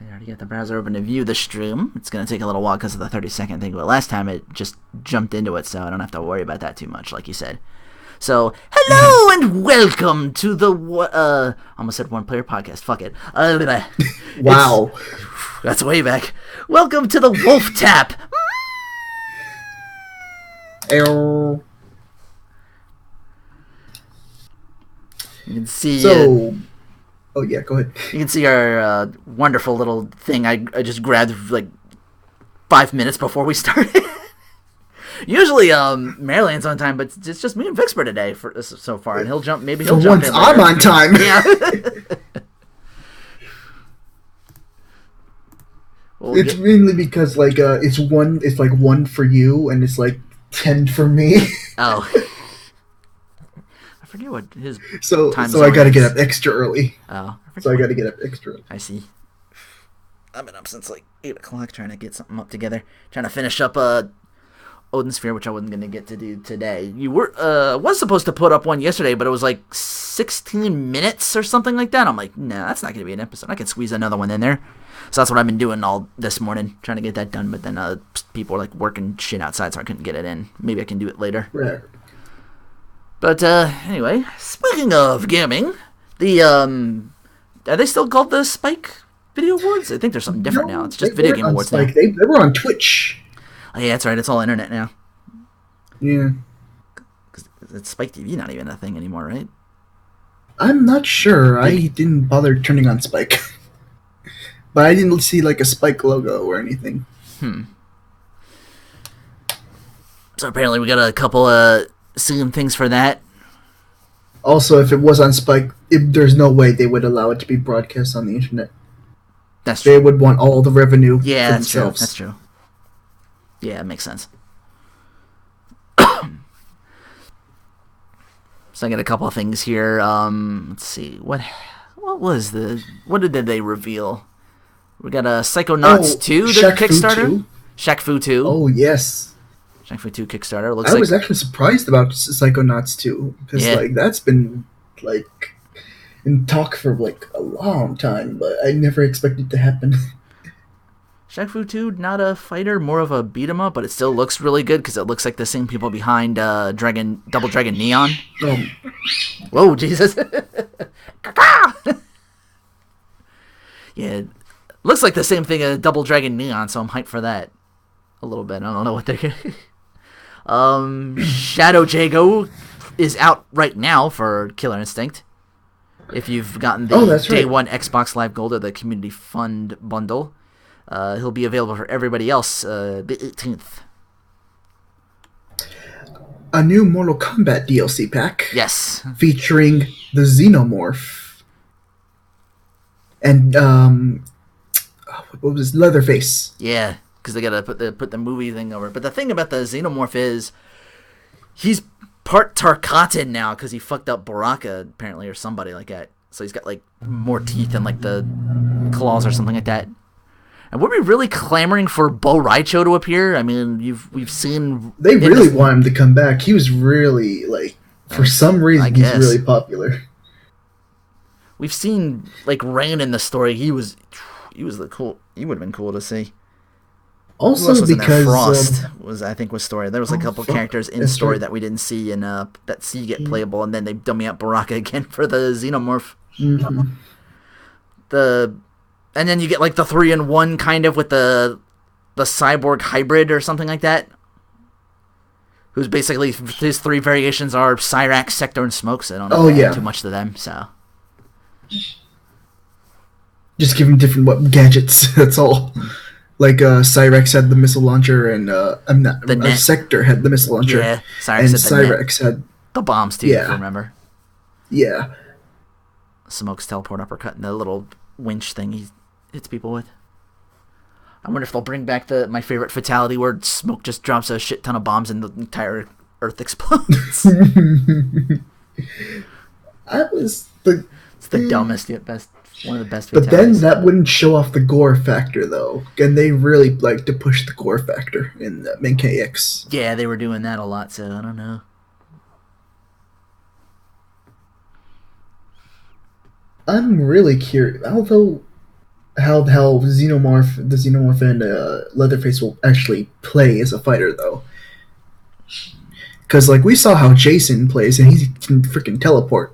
I already got the browser open to view the stream. It's going to take a little while because of the 30-second thing, but last time it just jumped into it, so I don't have to worry about that too much, like you said. So, hello and welcome to the, almost said one-player podcast, fuck it. Wow. That's way back. Welcome to the Wolf Tap. You can see... oh yeah, go ahead. You can see our wonderful little thing I just grabbed like 5 minutes before we started. Usually, Maryland's on time, but it's just me and Vixper today so far, and he'll jump. Maybe he'll jump in later. I'm on time. Yeah. It's mainly because it's like 1 for you, and it's like 10 for me. Oh. I forget what his so time I gotta get up extra early. Oh. I gotta get up extra early. I see. I've been up since like 8 o'clock trying to get something up together. Trying to finish up Odin Sphere, which I wasn't going to get to do today. You were was supposed to put up one yesterday, but it was like 16 minutes or something like that. I'm like, nah, that's not going to be an episode. I can squeeze another one in there. So that's what I've been doing all this morning, trying to get that done. But then people were like working shit outside, so I couldn't get it in. Maybe I can do it later. Right. But anyway, speaking of gaming, the are they still called the Spike Video Awards? I think there's something different now. It's just Video Game Awards now. They were on Twitch. Oh, yeah, that's right. It's all internet now. Yeah. It's Spike TV not even a thing anymore, right? I'm not sure. I didn't bother turning on Spike. But I didn't see like a Spike logo or anything. So apparently we got a couple Zoom things for that. Also, if it was on Spike, there's no way they would allow it to be broadcast on the internet. That's true. They would want all the revenue for themselves. True. That's true. Yeah, it makes sense. So I got a couple of things here. Let's see. What did they reveal? We got a Psychonauts 2, the Kickstarter. Shaq Fu 2. Oh, yes. Shaq Fu 2 Kickstarter. I was actually surprised about Psychonauts 2 because that's been like in talk for like a long time, but I never expected it to happen. Shaq Fu 2, not a fighter, more of a beat 'em up, but it still looks really good because it looks like the same people behind Double Dragon Neon. Oh. Whoa, Jesus. Yeah, looks like the same thing as Double Dragon Neon, so I'm hyped for that a little bit. I don't know what they're Shadow Jago is out right now for Killer Instinct. If you've gotten the Day 1 Xbox Live Gold or the Community Fund bundle. He'll be available for everybody else the 18th. A new Mortal Kombat DLC pack. Yes. Featuring the Xenomorph. And, what was his? Leatherface. Yeah, because they gotta put the movie thing over. But the thing about the Xenomorph is, he's part Tarkatan now because he fucked up Baraka, apparently, or somebody like that. So he's got, like, more teeth and, like, the claws or something like that. And were we really clamoring for Bo Raicho to appear? I mean, we've seen... They really want him to come back. He was really, like... For some reason, he's really popular. We've seen, like, Rain in the story. He was the cool... He would have been cool to see. Also because... Frost was story. There was a couple characters in story that we didn't see and that see get playable, and then they dummy up Baraka again for the Xenomorph. Mm-hmm. And then you get like the 3-in-1 kind of with the cyborg hybrid or something like that. Who's basically, his 3 variations are Cyrax, Sector, and Smoke, so I don't know too much to them, so. Just give him different gadgets, that's all. Like Cyrax had the missile launcher and Sector had the missile launcher. Yeah, Cyrax had the bombs too, if you remember. Yeah. Smoke's teleport uppercut and the little winch thing he hits people with. I wonder if they'll bring back my favorite fatality where Smoke just drops a shit ton of bombs and the entire Earth explodes. It's the dumbest yet best, one of the best fatalities. But then that wouldn't show off the gore factor though, and they really like to push the gore factor in the KX. Yeah, they were doing that a lot, so I don't know. I'm really curious, although how the Xenomorph and Leatherface will actually play as a fighter, though. Because like we saw how Jason plays, and he can freaking teleport,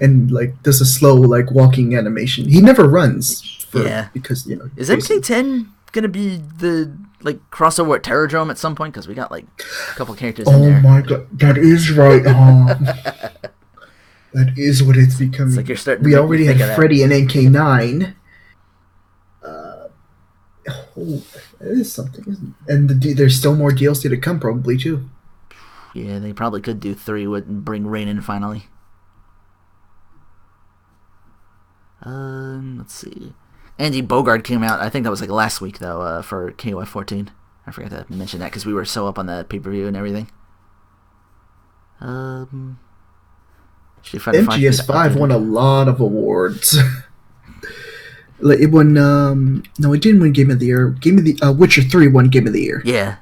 and like does a slow like walking animation. He never runs because is Jason. MK10 gonna be the like crossover with Terradrome at some point? Because we got like a couple characters in there. Oh my god, that is right. That is what it's becoming. It's like you're starting. We already had Freddy and MK9. Oh, that is something, isn't it? And there's still more DLC to come, probably too. Yeah, they probably could do 3 and bring Rain in finally. Let's see. Andy Bogard came out. I think that was like last week though. For KOF 14. I forgot to mention that because we were so up on the pay-per-view and everything. MGS 5 won a lot of awards. Like it won. No, it didn't win Game of the Year. Witcher 3 won Game of the Year. Yeah.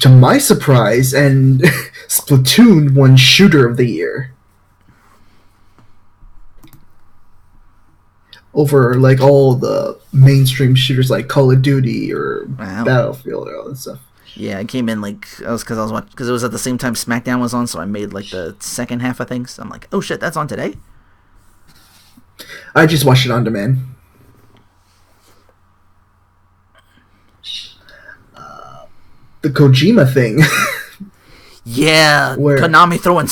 To my surprise, and Splatoon won Shooter of the Year. Over like all the mainstream shooters like Call of Duty or Battlefield or all that stuff. Yeah, I came in like because it was at the same time SmackDown was on, so I made like the second half of things. So I'm like, oh shit, that's on today. I just watched it on demand. The Kojima thing. Yeah, Konami throwing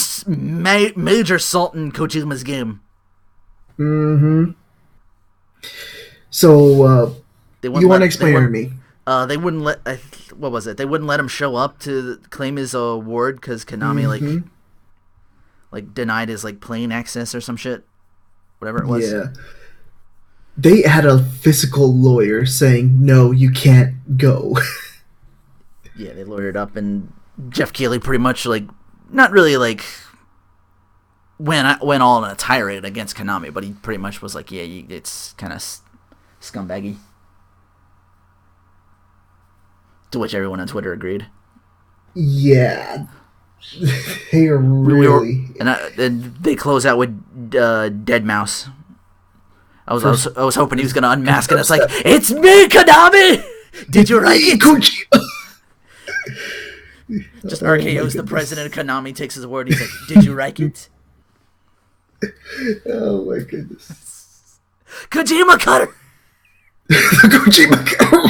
major salt in Kojima's game. Mm-hmm. So, you want to explain it to me? They wouldn't let. What was it? They wouldn't let him show up to claim his award because Konami like denied his like plane access or some shit, whatever it was. Yeah. They had a physical lawyer saying, "No, you can't go." Yeah, they lawyered up, and Jeff Keighley pretty much like not really like went all in a tirade against Konami, but he pretty much was like, "Yeah, it's kind of scumbaggy." To which everyone on Twitter agreed. Yeah, they are really. And they close out with Dead Mouse. I was hoping he was gonna unmask it. It's like, it's me, Konami. Did you like it? Just RKO's the president of Konami, takes his award. He's like, did you like it? Oh my goodness. Kojima Cutter. Kojima Cutter.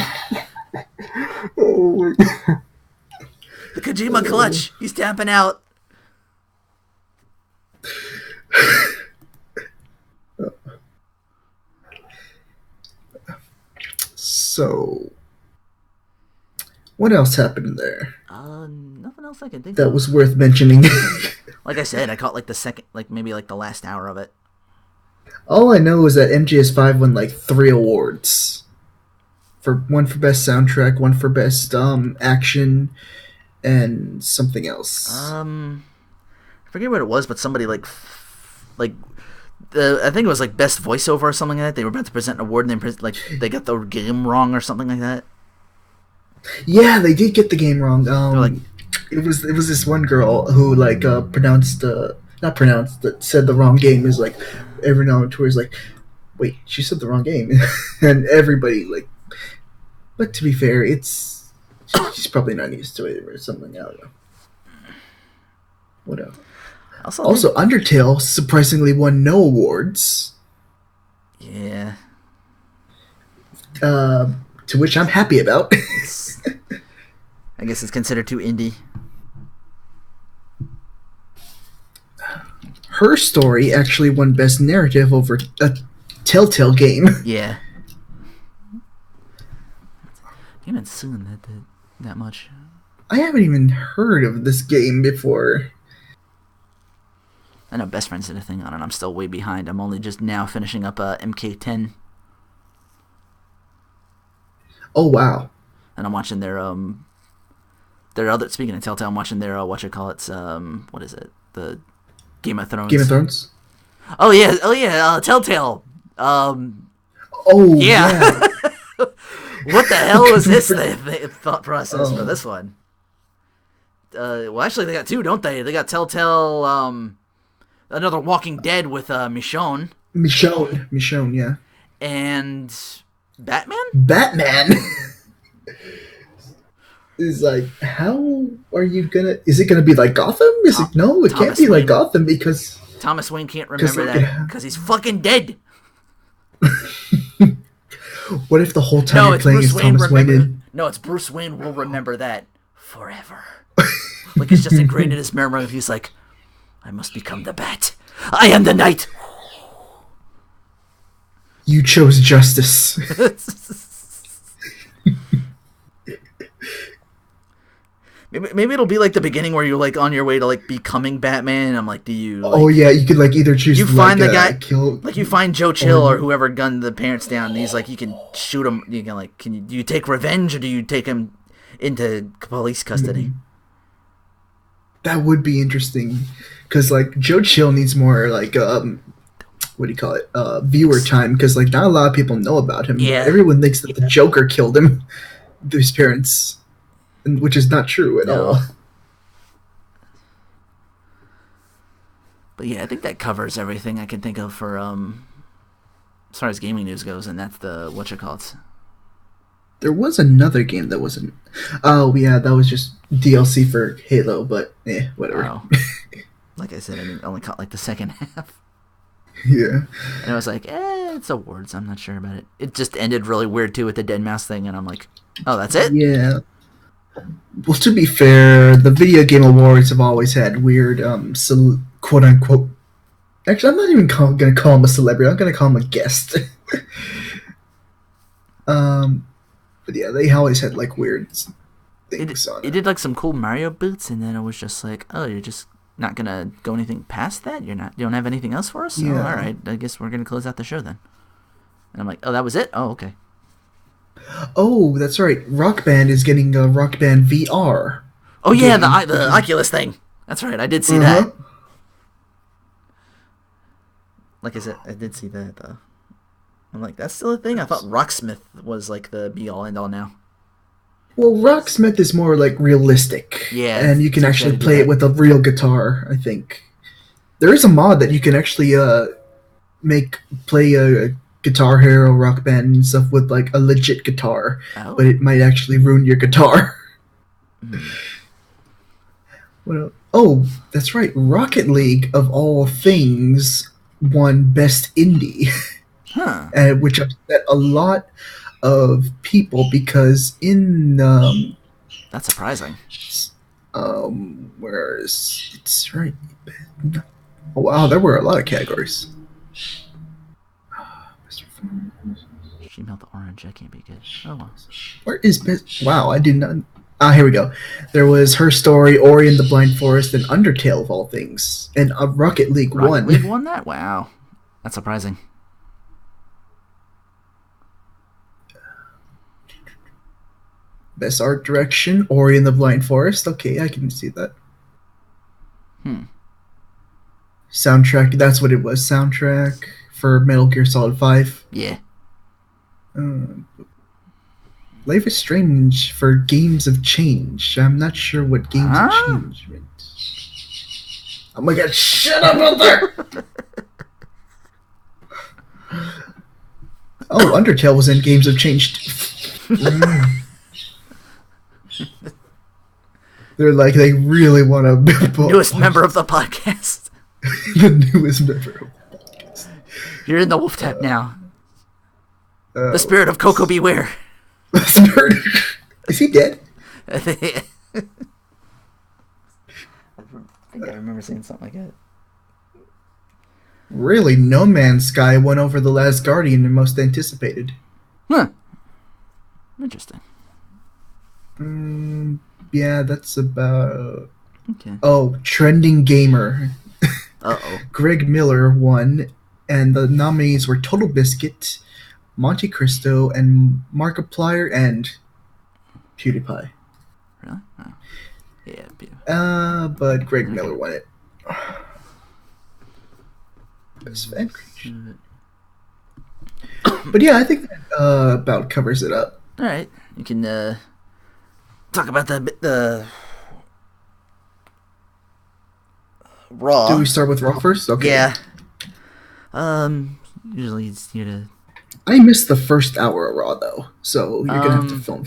Oh my god. The Kojima Clutch. He's tapping out. So, what else happened there? Nothing else I can think that of. was worth mentioning. Like I said, I caught like the second, like maybe like the last hour of it. All I know is that MGS5 won like 3 awards. One for best soundtrack, one for best action, and something else. I forget what it was, but somebody I think it was like best voiceover or something like that. They were about to present an award, and they got the game wrong or something like that. Yeah, they did get the game wrong. It was this one girl who like said the wrong game. Is like every now and then like, wait, she said the wrong game, and everybody like. But to be fair, she's probably not used to it or something. I don't know. Whatever. Also, Undertale surprisingly won no awards. Yeah. To which I'm happy about. I guess it's considered too indie. Her Story actually won Best Narrative over a Telltale game. Yeah. You haven't seen that much. I haven't even heard of this game before. I know Best Friends did a thing on it. I'm still way behind. I'm only just now finishing up MK10. Oh wow! And I'm watching their other. Speaking of Telltale, I'm watching their what is it? The Game of Thrones. Game of Thrones. Oh yeah. Telltale. Oh yeah. What the hell was this thought process for this one? Well, actually, they got 2, don't they? They got Telltale, another Walking Dead with Michonne. Michonne, yeah. And Batman? Batman is like, how are you gonna? Is it gonna be like Gotham? Is it no? It can't Thomas be like Wayne. Gotham because Thomas Wayne can't remember like, that because he's fucking dead. what if the whole time No, you're it's playing Bruce as Wayne. Thomas Wayne? Remember? No, it's Bruce Wayne will remember that forever. Like it's just ingrained in his memory. He's like, I must become the Bat. I am the Knight. You chose justice. Maybe it'll be like the beginning where you're like on your way to like becoming Batman. And I'm like, do you? Like, oh yeah, you could like either choose you to find like, the guy, kill, like you find Joe Chill or whoever gunned the parents down. And he's like, you can shoot him. You can like, do you take revenge or do you take him into police custody? That would be interesting, because like Joe Chill needs more like what do you call it, viewer time, because like not a lot of people know about him. Yeah, everyone thinks that the Joker killed him, his parents, which is not true at all. But yeah, I think that covers everything I can think of for as far as gaming news goes, and that's the whatchamacallit. There was another game that wasn't. Oh yeah, that was just DLC for Halo, but whatever. Oh. Like I said, I only caught like the second half. Yeah. And I was like, it's awards. I'm not sure about it. It just ended really weird too with the dead mouse thing, and I'm like, oh, that's it? Yeah. Well, to be fair, the video game awards have always had weird, quote unquote. Actually, I'm not even going to call him a celebrity. I'm going to call him a guest. But yeah, they always had like weird things on it. It did like some cool Mario boots, and then it was just like, oh, you're just not gonna go anything past that. You don't have anything else for us. Yeah. Oh, all right, I guess we're gonna close out the show then. And I'm like, oh, that was it. Oh, okay. Oh, that's right. Rock Band is getting a Rock Band VR. Oh yeah, the Oculus thing. That's right. I did see that. Like I said, I did see that though. I'm like, that's still a thing? I thought Rocksmith was like the be-all, end-all now. Well, Rocksmith is more like realistic. Yeah. And you can actually play it with a real guitar, I think. There is a mod that you can actually play a Guitar Hero, Rock Band, and stuff with like a legit guitar. Oh. But it might actually ruin your guitar. Oh, that's right. Rocket League, of all things, won Best Indie. Huh. Which upset a lot of people because in that's surprising. Where is it's right? Oh wow, there were a lot of categories. She melt the orange. That can't be good. Oh well. Where is best? Wow, I did not. Here we go. There was Her Story, Ori and the Blind Forest, and Undertale of all things, and Rocket League won. Rocket League won that? Wow, that's surprising. Best art direction, Ori and the Blind Forest. Okay, I can see that. Soundtrack, that's what it was. Soundtrack for Metal Gear Solid 5. Yeah. Life is Strange for Games of Change. I'm not sure what Games of Change meant. Oh my god, shut up out there! Oh, Undertale was in Games of Change. They're like, they really want to... Newest member of the podcast. The newest member of the podcast. You're in the wolf tap now. The spirit of Coco Beware. Is he dead? I think I remember saying something like that. Really, No Man's Sky won over The Last Guardian and most anticipated. Huh. Interesting. Yeah, that's about... Okay. Oh, Trending Gamer. Uh-oh. Greg Miller won, and the nominees were Total Biscuit, Monte Cristo, and Markiplier, and PewDiePie. Really? Oh. Yeah, PewDiePie. But Greg Miller won it. Best fan creation. But yeah, I think that about covers it up. All right. You can talk about the Raw. Do we start with Raw first? Okay. Yeah. Usually he's here to. I missed the first hour of Raw though, so you're gonna have to film.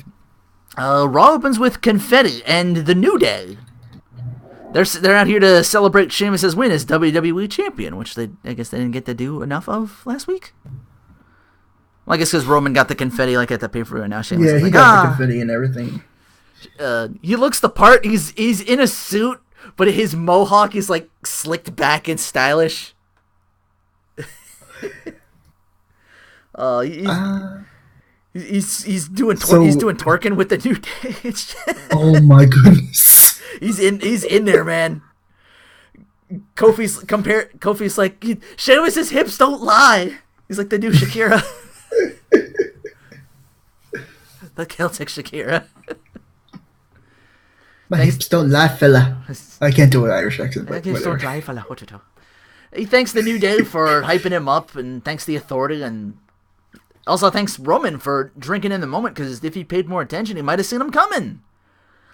Raw opens with confetti and the New Day. They're out here to celebrate Sheamus' win as WWE champion, which I guess they didn't get to do enough of last week. Well, I guess because Roman got the confetti like at the pay-per-view, and now Sheamus is he like, got the confetti and everything. He looks the part. He's in a suit, but his mohawk is like slicked back and stylish. He's doing twerking with the New Day. Oh my goodness. He's in there, man. Kofi's like, Sheamus' hips don't lie. He's like the new Shakira. The Celtic Shakira. My hips don't lie, fella. I can't do an Irish accent, but hips whatever. don't lie, fella. He thanks the New Day for hyping him up, and thanks the Authority, and also thanks Roman for drinking in the moment, because if he paid more attention, he might have seen him coming.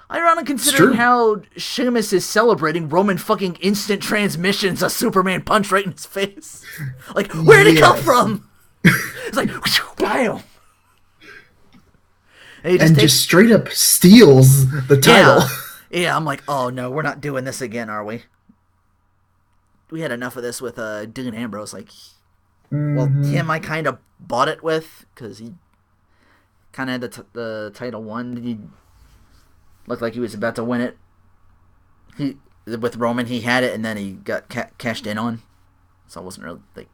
Ironic considering how Sheamus is celebrating, Roman fucking instant transmissions a Superman punch right in his face. Like, where'd it come from? It's like, bam! And just straight up steals the title. Yeah, I'm like, oh no, we're not doing this again, are we? We had enough of this with Dean Ambrose. Like, well, him I kind of bought it with, because he kind of had the title won. He looked like he was about to win it. With Roman, he had it, and then he got cashed in on. So it wasn't really like.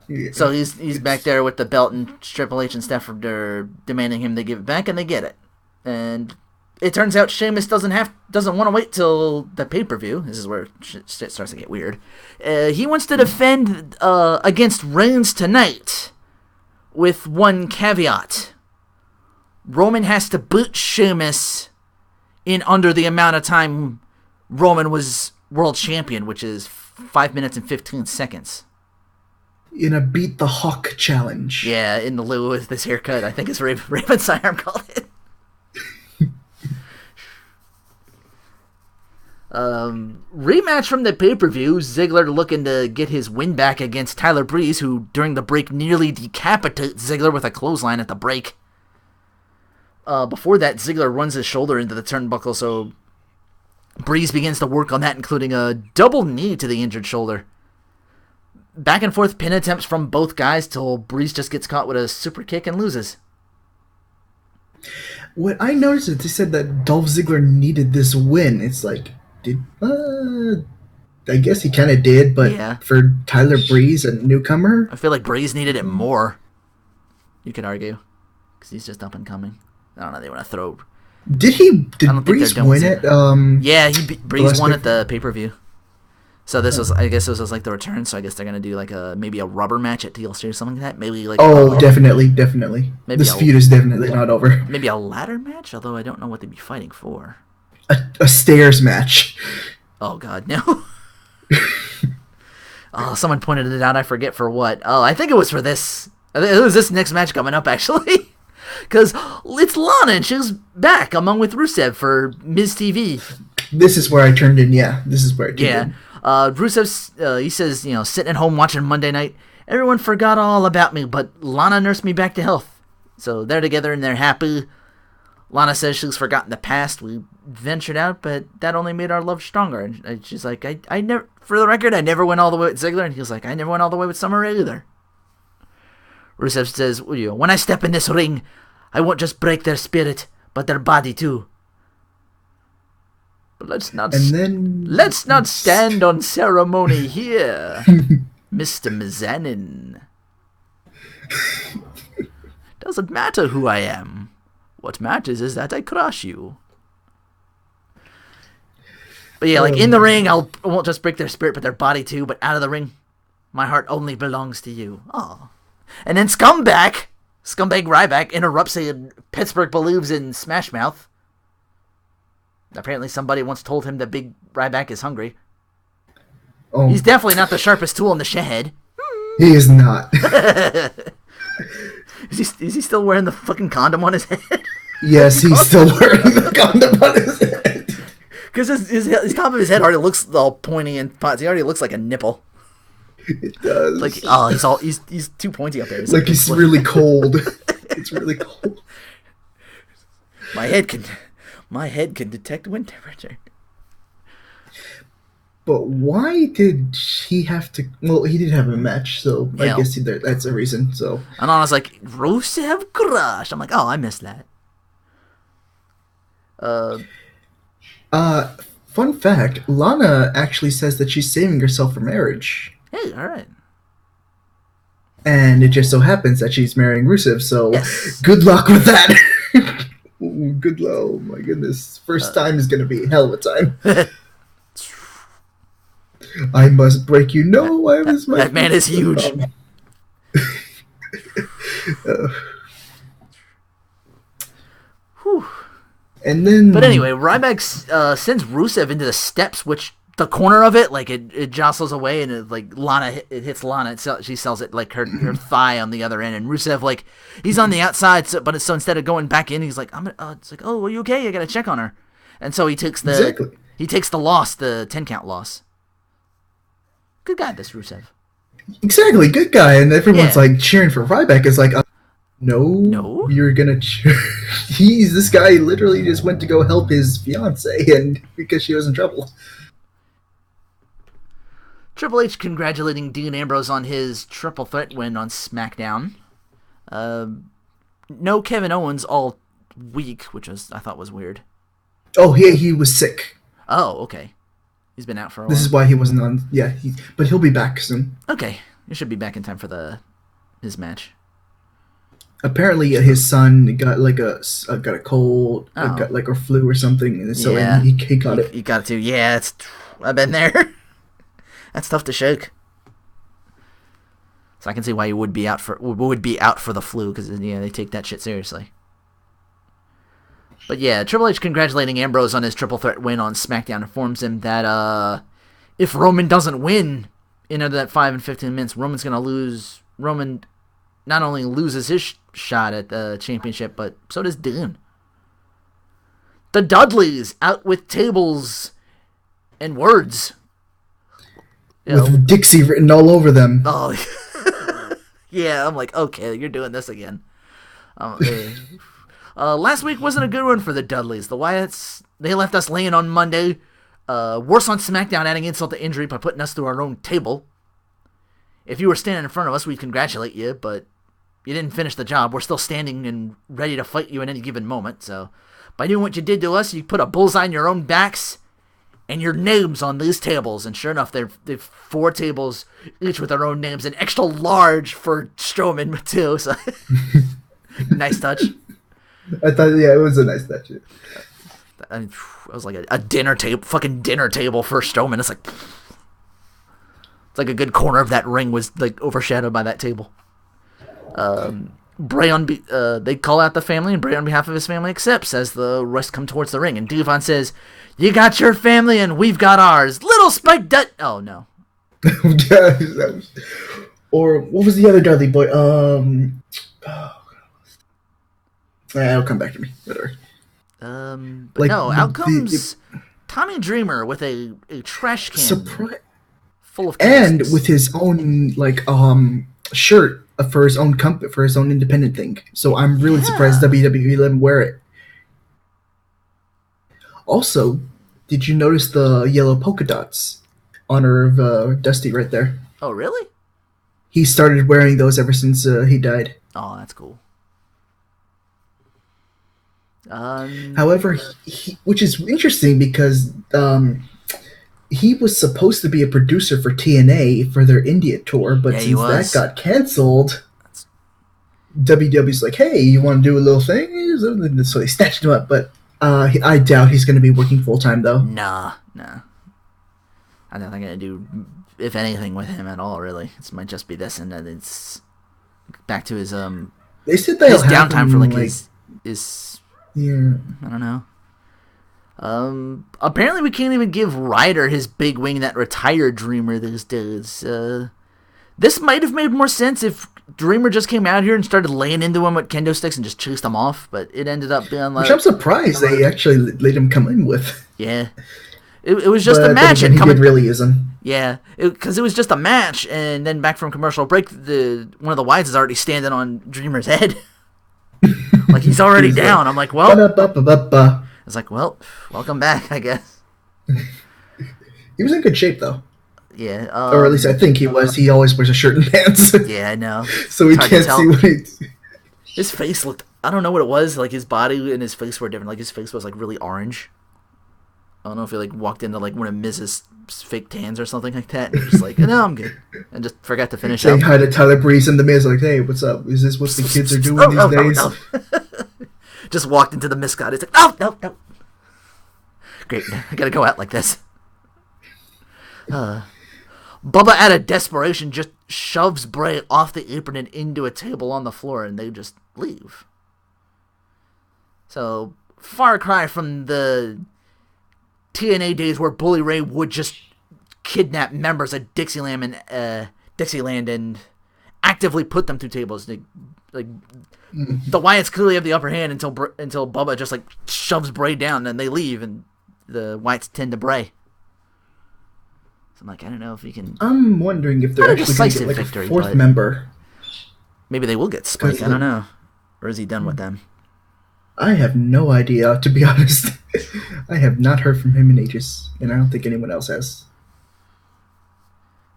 Yeah. So he's back there with the belt, and Triple H and stuff are demanding him to give it back, and they get it. And it turns out Sheamus doesn't want to wait till the pay-per-view. This is where shit starts to get weird. He wants to defend against Reigns tonight, with one caveat. Roman has to boot Sheamus in under the amount of time Roman was world champion, which is 5 minutes and 15 seconds. In a Beat the Hawk challenge. Yeah, in the lieu of this haircut, I think is Raven Sidearm called it. Rematch from the pay-per-view. Ziggler looking to get his win back against Tyler Breeze, who during the break nearly decapitates Ziggler with a clothesline at the break. Before that, Ziggler runs his shoulder into the turnbuckle, so Breeze begins to work on that, including a double knee to the injured shoulder. Back and forth pin attempts from both guys till Breeze just gets caught with a super kick and loses. What I noticed is they said that Dolph Ziggler needed this win. It's like, I guess he kind of did, but for Tyler Breeze, a newcomer? I feel like Breeze needed it more. You could argue. Because he's just up and coming. I don't know, they want to throw... Did Breeze win it? Yeah, Breeze won at the pay-per-view. So I guess this was like the return, so I guess they're going to do like maybe a rubber match at TLC or something like that. Maybe like... definitely. Maybe this feud is definitely not over. Maybe a ladder match, although I don't know what they'd be fighting for. A stairs match. Oh god, no. Someone pointed it out, I forget for what. Oh, I think it was for this. It was this next match coming up, actually. Because it's Lana, and she's back along with Rusev for Miz TV. This is where I turned in, This is where I turned in. Rusev, he says, sitting at home watching Monday night, everyone forgot all about me, but Lana nursed me back to health. So they're together and they're happy. Lana says she's forgotten the past. We ventured out, but that only made our love stronger. And she's like, I never, for the record, I never went all the way with Ziggler. And he's like, I never went all the way with Summer Rae either. Rusev says, when I step in this ring, I won't just break their spirit, but their body too. But let's not stand on ceremony here, Mr. Mizanin. Doesn't matter who I am. What matters is that I crush you. But yeah, like in the ring, I won't just break their spirit, but their body too. But out of the ring, my heart only belongs to you. Oh, and then Scumbag Ryback interrupts saying Pittsburgh believes in Smash Mouth. Apparently somebody once told him that Big Ryback is hungry. Oh. He's definitely not the sharpest tool in the shed. He is not. Is he still wearing the fucking condom on his head? Yes, he's still wearing the condom on his head. Because his top of his head already looks all pointy and pots. He already looks like a nipple. It does. Like, he's too pointy up there. It's like he's really cold. It's really cold. My head can detect wind temperature. But why did he have to? Well, he did have a match, so I guess that's a reason. So, and I was like, Rusev Crush. I'm like, oh, I missed that. Fun fact: Lana actually says that she's saving herself for marriage. Hey, all right. And it just so happens that she's marrying Rusev, so good luck with that. Good luck. Oh my goodness. First time is going to be a hell of a time. I must break you. No, I must break that man is huge. And then... But anyway, Ryback sends Rusev into the steps, which the corner of it, like it jostles away, and it hits Lana. She sells it like her thigh on the other end, and Rusev like he's on the outside, so instead of going back in, he's like, it's like, oh, are you okay? I gotta check on her, and so he takes the loss, the 10 count loss. Good guy, this Rusev. Exactly, good guy, and everyone's like cheering for Ryback. It's like, no, you're gonna. This guy literally just went to go help his fiance, and because she was in trouble. Triple H congratulating Dean Ambrose on his triple threat win on SmackDown. No Kevin Owens all week, which I thought was weird. Oh, he was sick. Oh, okay. He's been out for a while. This is why he wasn't on. Yeah, but he'll be back soon. Okay, he should be back in time for his match. Apparently, his son got a cold, got like a flu or something, and so he got it. He got it too. Yeah, I've been there. That's tough to shake. So I can see why he would be out for the flu, because they take that shit seriously. But yeah, Triple H congratulating Ambrose on his triple threat win on SmackDown, informs him that if Roman doesn't win in under that 5 and 15 minutes, Roman's gonna lose. Roman not only loses his shot at the championship, but so does Dean. The Dudleys out with tables and words. With Dixie written all over them. Oh, yeah. I'm like, okay, you're doing this again. Last week wasn't a good one for the Dudleys. The Wyatts, they left us laying on Monday. Worse on SmackDown, adding insult to injury by putting us through our own table. If you were standing in front of us, we'd congratulate you, but you didn't finish the job. We're still standing and ready to fight you at any given moment. So, by doing what you did to us, you put a bullseye in your own backs and your names on these tables. And sure enough, they've 4 tables, each with their own names, and extra large for Strowman, too. So, nice touch. I thought, it was a nice touch. I mean, it was like a dinner table, fucking dinner table for Strowman. It's like a good corner of that ring was like overshadowed by that table. Bray they call out the family, and Bray on behalf of his family accepts as the rest come towards the ring. And Devon says, "You got your family, and we've got ours." Little Spike Dudley. Oh no. Or what was the other Dudley boy? It'll come back to me. Whatever. But no, out comes Tommy Dreamer with a trash can full of and with his own shirt for his own company, for his own independent thing. So I'm really surprised WWE let him wear it. Also, did you notice the yellow polka dots? Honor of Dusty right there. Oh, really? He started wearing those ever since he died. Oh, that's cool. However, which is interesting because he was supposed to be a producer for TNA for their India tour, but since that got canceled, WWE's like, hey, you want to do a little thing? So they snatched him up, but I doubt he's going to be working full-time, though. Nah. I don't think I'm going to do, if anything, with him at all, really. It might just be this, and then it's back to his they said his downtime for his yeah. I don't know. Apparently we can't even give Ryder his big wing that retired Dreamer these days. This might have made more sense if Dreamer just came out here and started laying into him with kendo sticks and just chased him off, but it ended up being like... Which I'm surprised they actually let him come in with. Yeah. It was just but a match. Then again, he did really use him. Yeah, because it was just a match, and then back from commercial break, one of the Wyatts is already standing on Dreamer's head. Like, he's already down. I'm like, well... It's like, well, welcome back, I guess. He was in good shape, though. Yeah. Or at least I think he was. He always wears a shirt and pants. Yeah, I know. So we can't see what he... His face looked... I don't know what it was. Like, his body and his face were different. Like, his face was, like, really orange. I don't know if he, like, walked into, like, one of Miz's fake tans or something like that. And just like, no, I'm good. And just forgot to finish saying hi to Tyler Breeze and the Miz, like, hey, what's up? Is this what the kids are doing these days? No. Just walked into the Miz God. He's like, no. Great. I gotta go out like this. Bubba, out of desperation, just shoves Bray off the apron and into a table on the floor, and they just leave. So, far cry from the TNA days where Bully Ray would just kidnap members of Dixieland and actively put them through tables. The Wyatts clearly have the upper hand until Bubba just like shoves Bray down, and they leave, and the Wyatts tend to Bray. So I'm like, I don't know if we can... I'm wondering if they're actually going to get like victory, a fourth member. Maybe they will get Spike, I don't know. Or is he done with them? I have no idea, to be honest. I have not heard from him in ages, and I don't think anyone else has.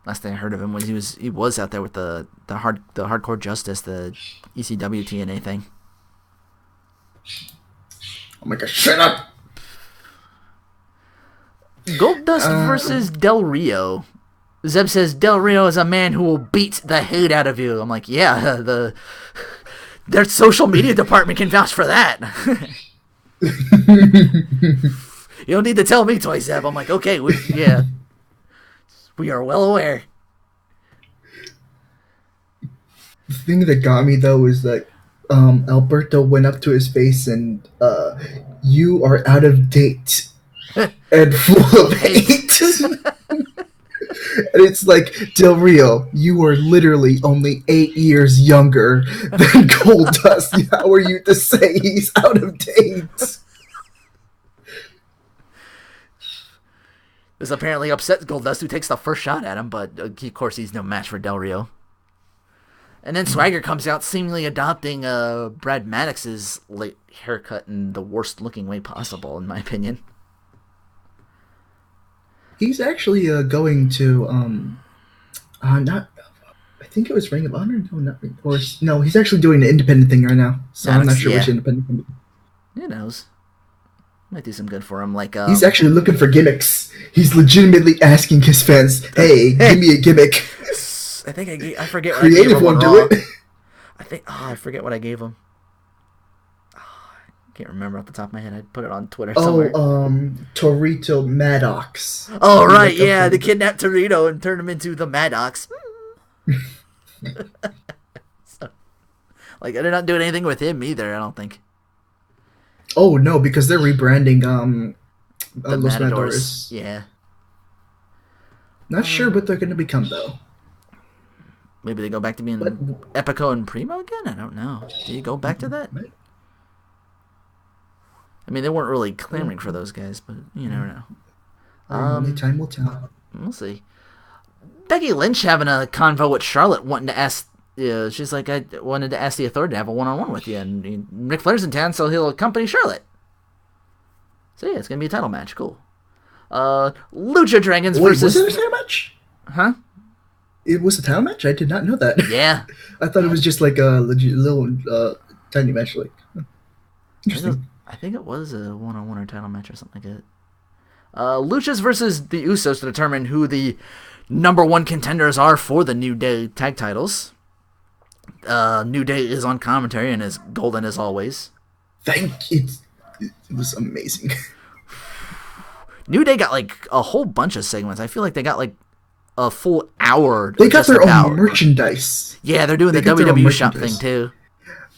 Last thing I heard of him was he was out there with the Hardcore Justice, the ECW TNA thing. Oh my gosh, shut up! Goldust versus Del Rio. Zeb says Del Rio is a man who will beat the hate out of you. I'm like, yeah, their social media department can vouch for that. You don't need to tell me twice, Zeb. I'm like, okay, we are well aware. The thing that got me though is that Alberto went up to his face and you are out of date and full of hate. And it's like, Del Rio, you are literally only 8 years younger than Goldust. How are you to say he's out of date? This apparently upsets Goldust, who takes the first shot at him, but of course he's no match for Del Rio. And then Swagger comes out seemingly adopting Brad Maddox's late haircut in the worst looking way possible, in my opinion. He's actually going to not. I think it was Ring of Honor. No, he's actually doing the independent thing right now. So Maddox, I'm not sure which independent. Who knows? Might do some good for him. Like he's actually looking for gimmicks. He's legitimately asking his fans, "Hey, give me a gimmick." I think I forget what Creative I gave him. Won't do it. I forget what I gave him. I can't remember off the top of my head. I put it on Twitter somewhere. Torito Maddox. Oh, right, yeah. They kidnapped Torito and turned him into the Maddox. So, like, they're not doing anything with him either, I don't think. Oh, no, because they're rebranding the Los Matadors. Matadors. Yeah. Not sure what they're going to become, though. Maybe they go back to being Epico and Primo again? I don't know. Do you go back to that? I mean, they weren't really clamoring for those guys, but you never know. Only time will tell. We'll see. Becky Lynch having a convo with Charlotte, wanting to ask. She's like, I wanted to ask the Authority to have a one-on-one with you, and Ric Flair's in town, so he'll accompany Charlotte. So yeah, it's gonna be a title match. Cool. Lucha Dragons versus. Was it a title match? Huh? It was a title match? I did not know that. Yeah. I thought it was just like a legit little tiny match. Like, interesting. I think it was a one-on-one or title match or something like that. Luchas versus the Usos to determine who the number one contenders are for the New Day tag titles. New Day is on commentary and is golden as always. Thank you. It was amazing. New Day got like a whole bunch of segments. I feel like they got like a full hour. They got their own merchandise. Yeah, they're doing the WWE shop thing too.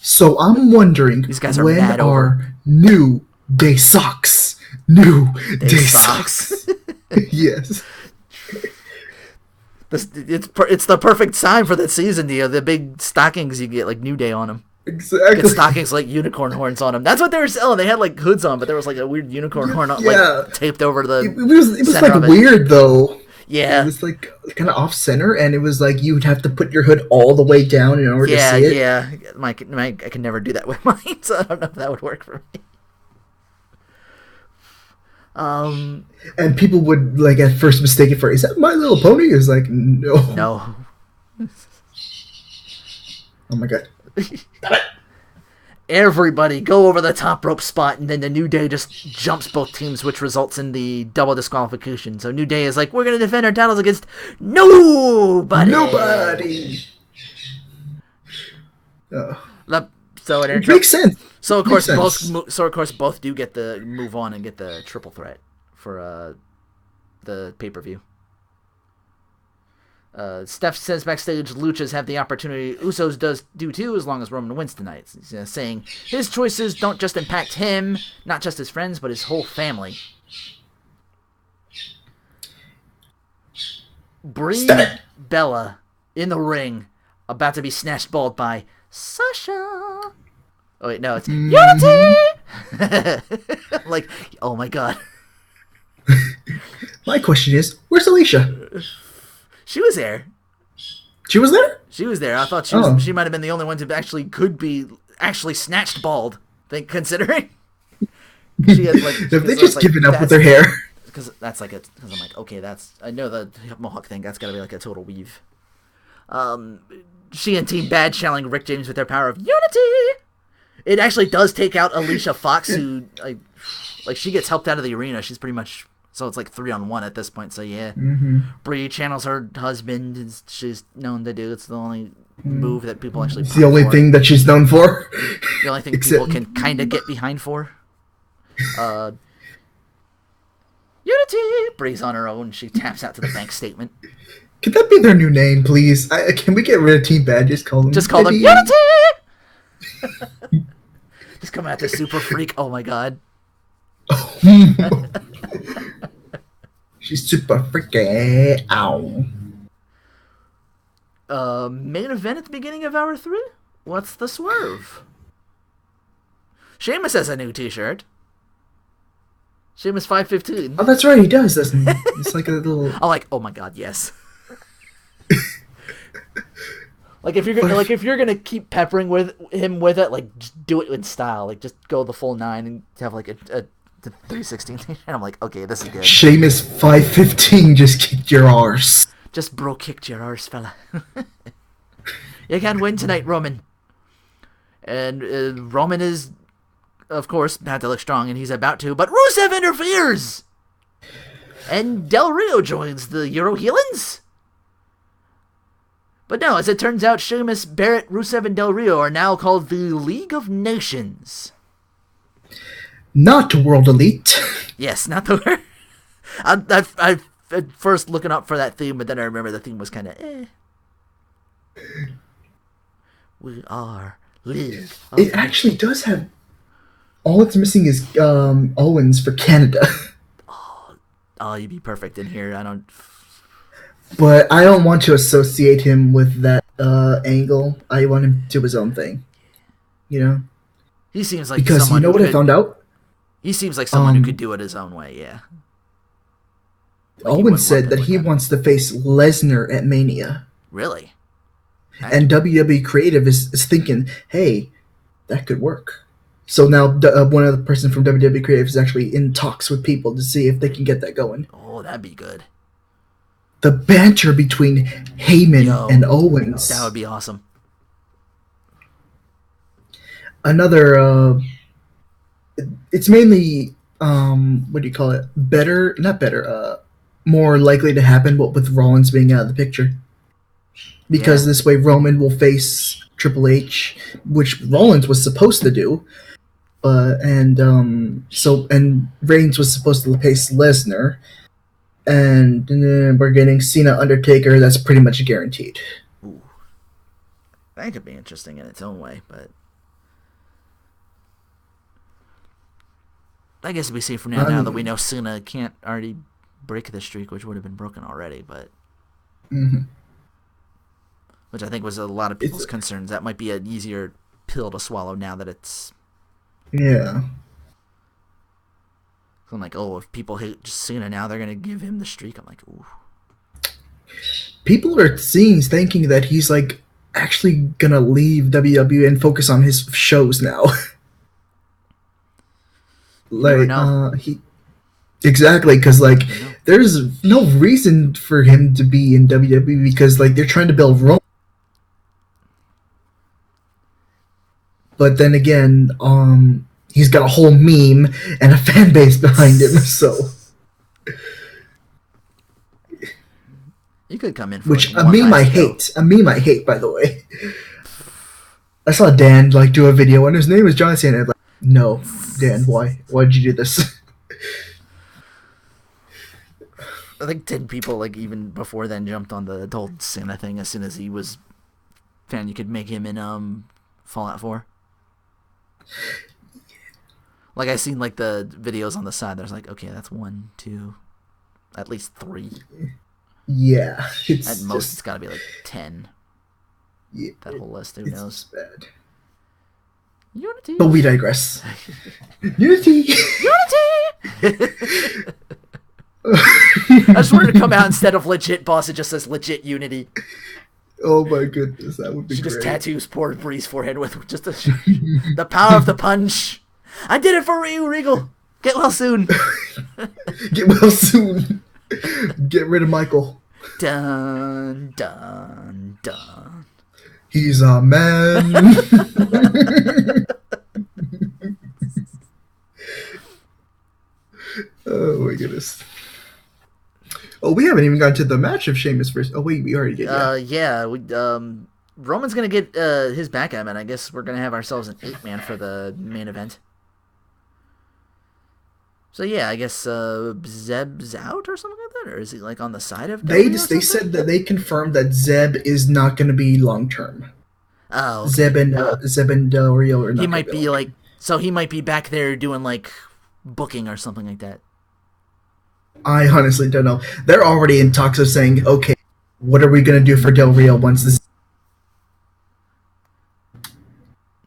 So I'm wondering, these guys are when mad are New Day socks? New Day socks. Yes. It's the perfect sign for that season, the big stockings you get like New Day on them. Exactly. Get stockings like unicorn horns on them. That's what they were selling. They had like hoods on, but there was like a weird unicorn horn like taped over the It was center like of it. weird though. It Yeah. was like kind of off center, and it was like you would have to put your hood all the way down in order to see it. Yeah. I can never do that with mine, so I don't know if that would work for me. And people would like at first mistake it for, is that My Little Pony? It's like, no. No. Oh my god. Everybody go over the top rope spot, and then the New Day just jumps both teams, which results in the double disqualification. So New Day is like, we're going to defend our titles against nobody. So it makes sense. So of course both do get the move on and get the triple threat for the pay-per-view. Steph says backstage, Luchas have the opportunity. Usos do too, as long as Roman wins tonight. He's saying his choices don't just impact him, not just his friends, but his whole family. Brie Bella in the ring, about to be snatched bald by Sasha. Oh wait, no, it's Unity. Like, oh my god. My question is, where's Alicia? She was there. She was there? She was there. I thought she might have been the only one who could be snatched bald. Considering she had like, have they just given up with their hair? Because I'm like, okay, I know the mohawk thing. That's got to be like a total weave. She and Team Bad channeling Rick James with their power of unity. It actually does take out Alicia Fox, who like she gets helped out of the arena. She's pretty much, so it's like 3-on-1 at this point. So yeah, Brie channels her husband. She's known to do. It's the only move that people actually. It's the only thing that she's known for. The only thing people can kind of get behind for. Unity. Brie's on her own. She taps out to the bank statement. Can that be their new name, please? Can we get rid of Team Bad? Just call them Unity. Just come out to Super Freak. Oh my god. She's super freaky. Ow. Main event at the beginning of hour 3? What's the swerve? Sheamus has a new t-shirt. Sheamus 515. Oh, that's right, he does, doesn't he? It's like a little... I'm like, oh my god, yes. Like if you're gonna keep peppering with him with it, like just do it in style. Like just go the full 9 and have like a 316 t-shirt. I'm like, okay, this is good. Sheamus 515 just kicked your arse. Just bro kicked your arse, fella. You can't win tonight, Roman. And Roman is, of course, had to look strong, and he's about to, but Rusev interferes! And Del Rio joins the Euro Healins? But no, as it turns out, Sheamus, Barrett, Rusev, and Del Rio are now called the League of Nations. Not World Elite. Yes, not the... I at first looking up for that theme, but then I remember the theme was kind of We are League of It actually does have... All it's missing is Owens for Canada. Oh, you'd be perfect in here. I don't... But I don't want to associate him with that angle. I want him to do his own thing. You know? He seems like because someone you know what I found out? He seems like someone who could do it his own way, yeah. Like Owen said that he wants to face Lesnar at Mania. Really? And WWE Creative is thinking, hey, that could work. So now one other person from WWE Creative is actually in talks with people to see if they can get that going. Oh, that'd be good. The banter between Heyman and Owens. That would be awesome. Another, it's mainly, what do you call it? More likely to happen, but with Rollins being out of the picture. Because this way Roman will face Triple H, which Rollins was supposed to do. And Reigns was supposed to face Lesnar. And we're getting Cena Undertaker. That's pretty much guaranteed. Ooh. That could be interesting in its own way, but I guess it'd be safe from now that we know Cena can't already break the streak, which would have been broken already, but which I think was a lot of people's concerns. That might be an easier pill to swallow now that it's. Yeah. I'm like, oh, if people hate Cena now, they're gonna give him the streak. I'm like, ooh. People are thinking that he's like actually gonna leave WWE and focus on his shows now. Like, he exactly, because like there's no reason for him to be in WWE because like they're trying to build Rome. But then again, he's got a whole meme and a fan base behind him, so. You could come in for Which a meme I hate. A meme I hate, by the way. I saw Dan like do a video and his name is John Cena. I'm like, no, Dan, why? Why did you do this? I think 10 people, like even before then, jumped on the whole Cena thing as soon as he was found you could make him in Fallout 4. Like I seen like the videos on the side. There's like, okay, that's 1, 2, at least 3. Yeah, at most it's got to be like 10. Yeah, that whole list. Who knows? Bad. Unity. But we digress. Unity. Unity. I just wanted to come out instead of legit boss. It just says legit Unity. Oh my goodness, that would be she great. Just tattoos poor Bree's forehead with just the power of the punch. I did it for you, Regal. Get well soon. Get well soon. Get rid of Michael. Dun dun dun. He's a man. Oh my goodness. Oh, we haven't even gotten to the match of Sheamus versus. Oh wait, we already did. Yeah. Roman's gonna get his back at, and I guess we're gonna have ourselves an 8-man for the main event. So yeah, I guess Zeb's out or something like that, or is he like on the side of? They said that they confirmed that Zeb is not going to be long term. Oh, okay. Zeb and Del Rio are not. He might be like, so he might be back there doing like booking or something like that. I honestly don't know. They're already in talks of saying, okay, what are we going to do for Del Rio once this?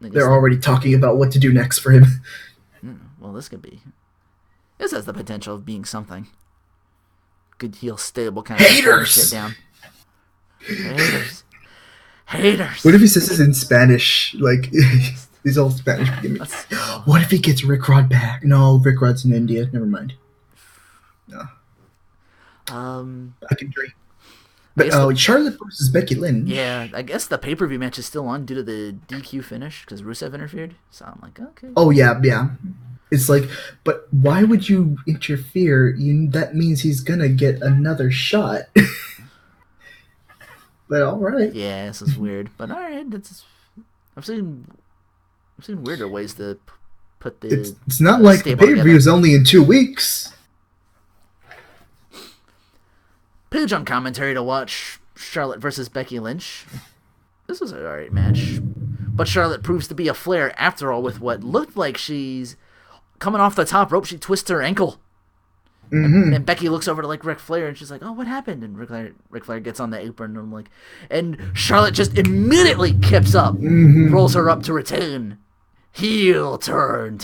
They're already talking about what to do next for him. Well, this could be. This has the potential of being something. Good heel, stable kind of shit down. Haters. What if he says this in Spanish? Like, these old Spanish gimmicks. What if he gets Rick Rod back? No, Rick Rod's in India. Never mind. No. I can dream. But Charlotte versus Becky Lynch. Yeah, I guess the pay-per-view match is still on due to the DQ finish because Rusev interfered. So I'm like, okay. Oh, yeah. It's like, but why would you interfere? That means he's gonna get another shot. But all right. Yeah, this is weird. But all right, I've seen weirder ways to put the. It's not like the pay-per-view is only in 2 weeks. Page on commentary to watch Charlotte versus Becky Lynch. This was an alright match, but Charlotte proves to be a flare after all with what looked like she's. Coming off the top rope, she twists her ankle. Mm-hmm. And Becky looks over to like Ric Flair, and she's like, "Oh, what happened?" And Ric Flair gets on the apron, and I'm like, and Charlotte just immediately kips up, rolls her up to retain. Heel turn.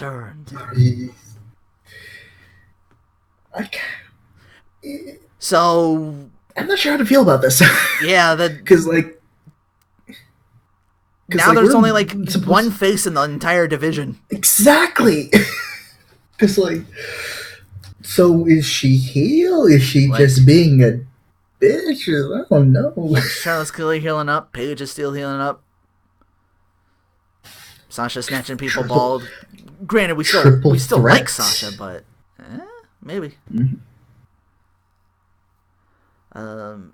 So I'm not sure how to feel about this. Yeah, because like now there's only like one face in the entire division. Exactly. Because, like, so is she heel? Is she like, just being a bitch? I don't know. Charlotte's clearly healing up. Paige is still healing up. Sasha snatching people bald. Granted, we still like Sasha, but maybe. Mm-hmm.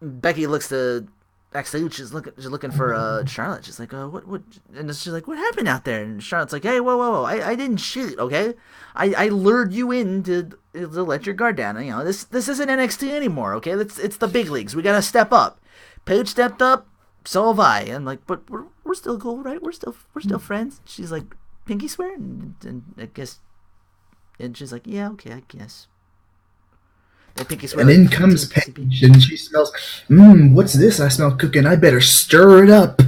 Becky looks to backstage. She's looking for Charlotte. She's like, what? And she's like, what happened out there? And Charlotte's like, hey, whoa! I didn't shoot, okay? I lured you in to let your guard down. You know, this isn't NXT anymore, okay? It's the big leagues. We gotta step up. Paige stepped up, so have I. And like, but we're still cool, right? We're still friends. She's like, pinky swear, and I guess, and she's like, yeah, okay, I guess. And in comes Paige, and she smells, what's this? I smell cooking. I better stir it up.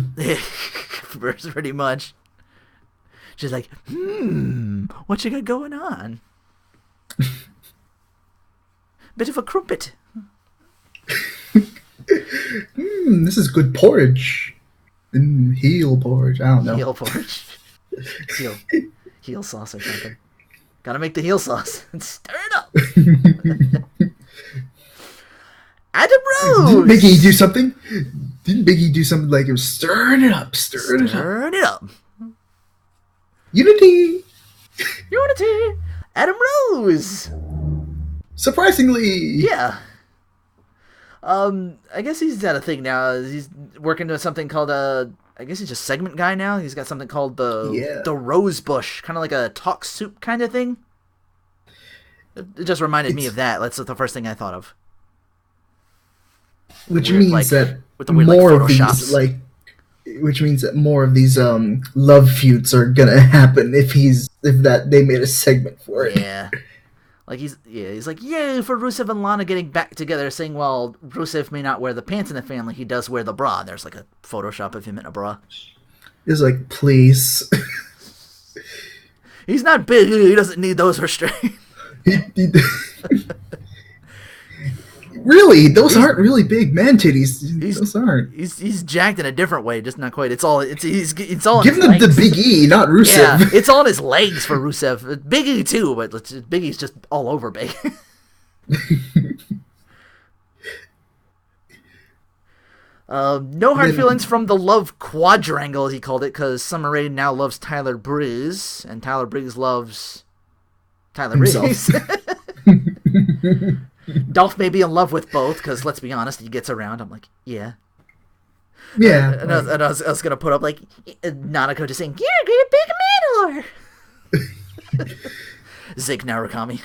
YouTubers, pretty much. She's like, what you got going on? Bit of a crumpet. This is good porridge. Heel porridge. I don't know. Heel porridge. Heel sauce or something. Gotta make the heel sauce and stir it up. Adam Rose! Didn't Biggie do something? Didn't Biggie do something like it was stirring it up? Stirring it up. Unity! Adam Rose! Surprisingly! Yeah. I guess he's got a thing now. He's working on something called I guess he's just segment guy now. He's got something called the Rose Bush, kind of like a talk soup kind of thing. It just reminded me of that. That's the first thing I thought of. Which means that more of these which means that more of these love feuds are gonna happen if they made a segment for it. Yeah. He's like, yay for Rusev and Lana getting back together, saying, well, Rusev may not wear the pants in the family, he does wear the bra. And there's like a Photoshop of him in a bra. It's like, please. He's not big, he doesn't need those restraints. Really, those aren't really big man titties. Those aren't. He's jacked in a different way, just not quite. It's all Give him the Big E, not Rusev. Yeah, it's all on his legs for Rusev. Big E too, but Big E's just all over big. No hard feelings from the love quadrangle, as he called it, because Summer Rae now loves Tyler Breeze, and Tyler Breeze loves Tyler Breeze. Dolph may be in love with both, because let's be honest, he gets around. I'm like, yeah. Yeah. And I was going to put up, like, Nanako just saying, you're a great big Mandalore. Zeke Narukami.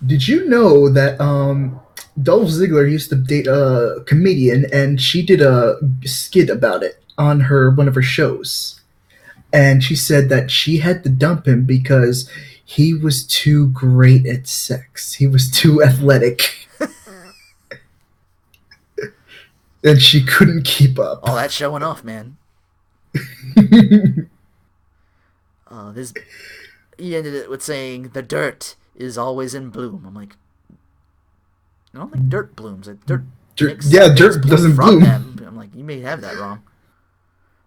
Did you know that Dolph Ziggler used to date a comedian, and she did a skit about it on one of her shows? And she said that she had to dump him because he was too great at sex. He was too athletic. And she couldn't keep up. Oh, that's showing off, man. He ended it with saying, the dirt is always in bloom. I'm like, I don't think dirt blooms. Dirt doesn't bloom. Them. I'm like, you may have that wrong.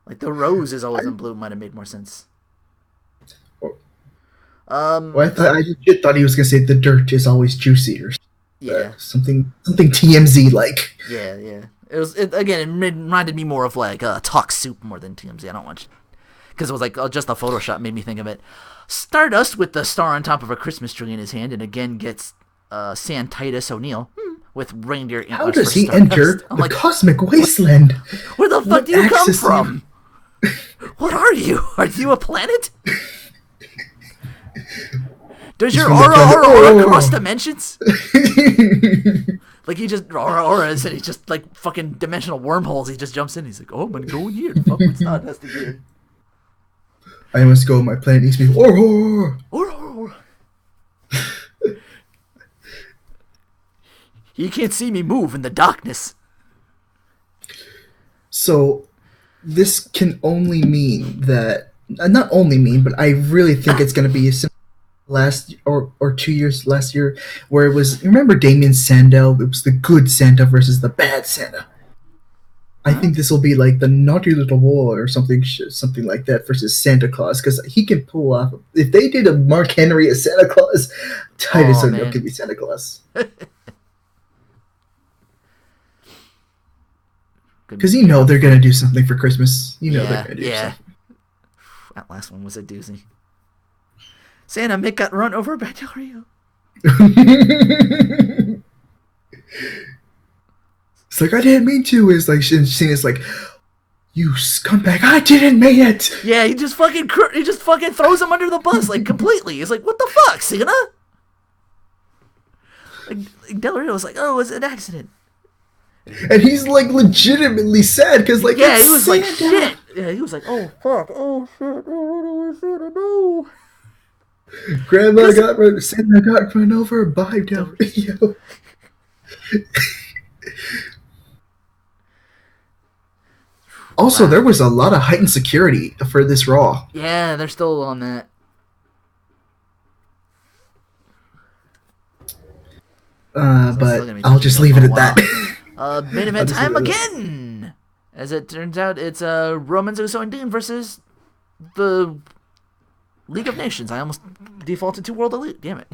Like, the rose is always in bloom might have made more sense. Well, I legit thought he was gonna say the dirt is always juicy or something TMZ like. Yeah. It reminded me more of like talk soup more than TMZ. I don't want, because it was like just the Photoshop made me think of it. Stardust with the star on top of a Christmas tree in his hand, and again gets San Titus O'Neil with reindeer antlers. How does he enter the cosmic wasteland? Where the fuck do you come from? What are you? Are you a planet? Does your aura cross dimensions? Like, he just auras and he's just like fucking dimensional wormholes. He just jumps in. He's like, oh, I'm gonna go in here. Fuck what's not has to get. I must go. My planet needs me. You can't see me move in the darkness. So, this can only mean that not only mean, but I really think it's going to be a last 2 years last year where it was, remember Damien Sandow? It was the good Santa versus the bad Santa. I think this will be like the naughty little boy or something like that versus Santa Claus, because he can pull off. If they did a Mark Henry as Santa Claus, Titus O'Neil could be Santa Claus. Because they're going to do something for Christmas. They're going to do something. That last one was a doozy. Santa Mick got run over by Del Rio. It's like, I didn't mean to. It's like, Cena's like, you scumbag, I didn't mean it. Yeah, he just fucking throws him under the bus, like, completely. He's like, what the fuck, Cena? Like Del Rio was like, oh, it was an accident. And he's like legitimately sad because like, yeah, he was Santa. Like, shit. Yeah, he was like, oh fuck, oh shit, oh no. Santa got run over by Del Rio. Also, Wow. there was a lot of heightened security for this Raw. Yeah, they're still on that. So it's still But gonna be I'll tough to just go leave for it a at that. while. Main I'll event just leave time it at that. again. As it turns out, it's Roman, Uso, and Dean versus the League of Nations. I almost defaulted to World Elite. Damn it.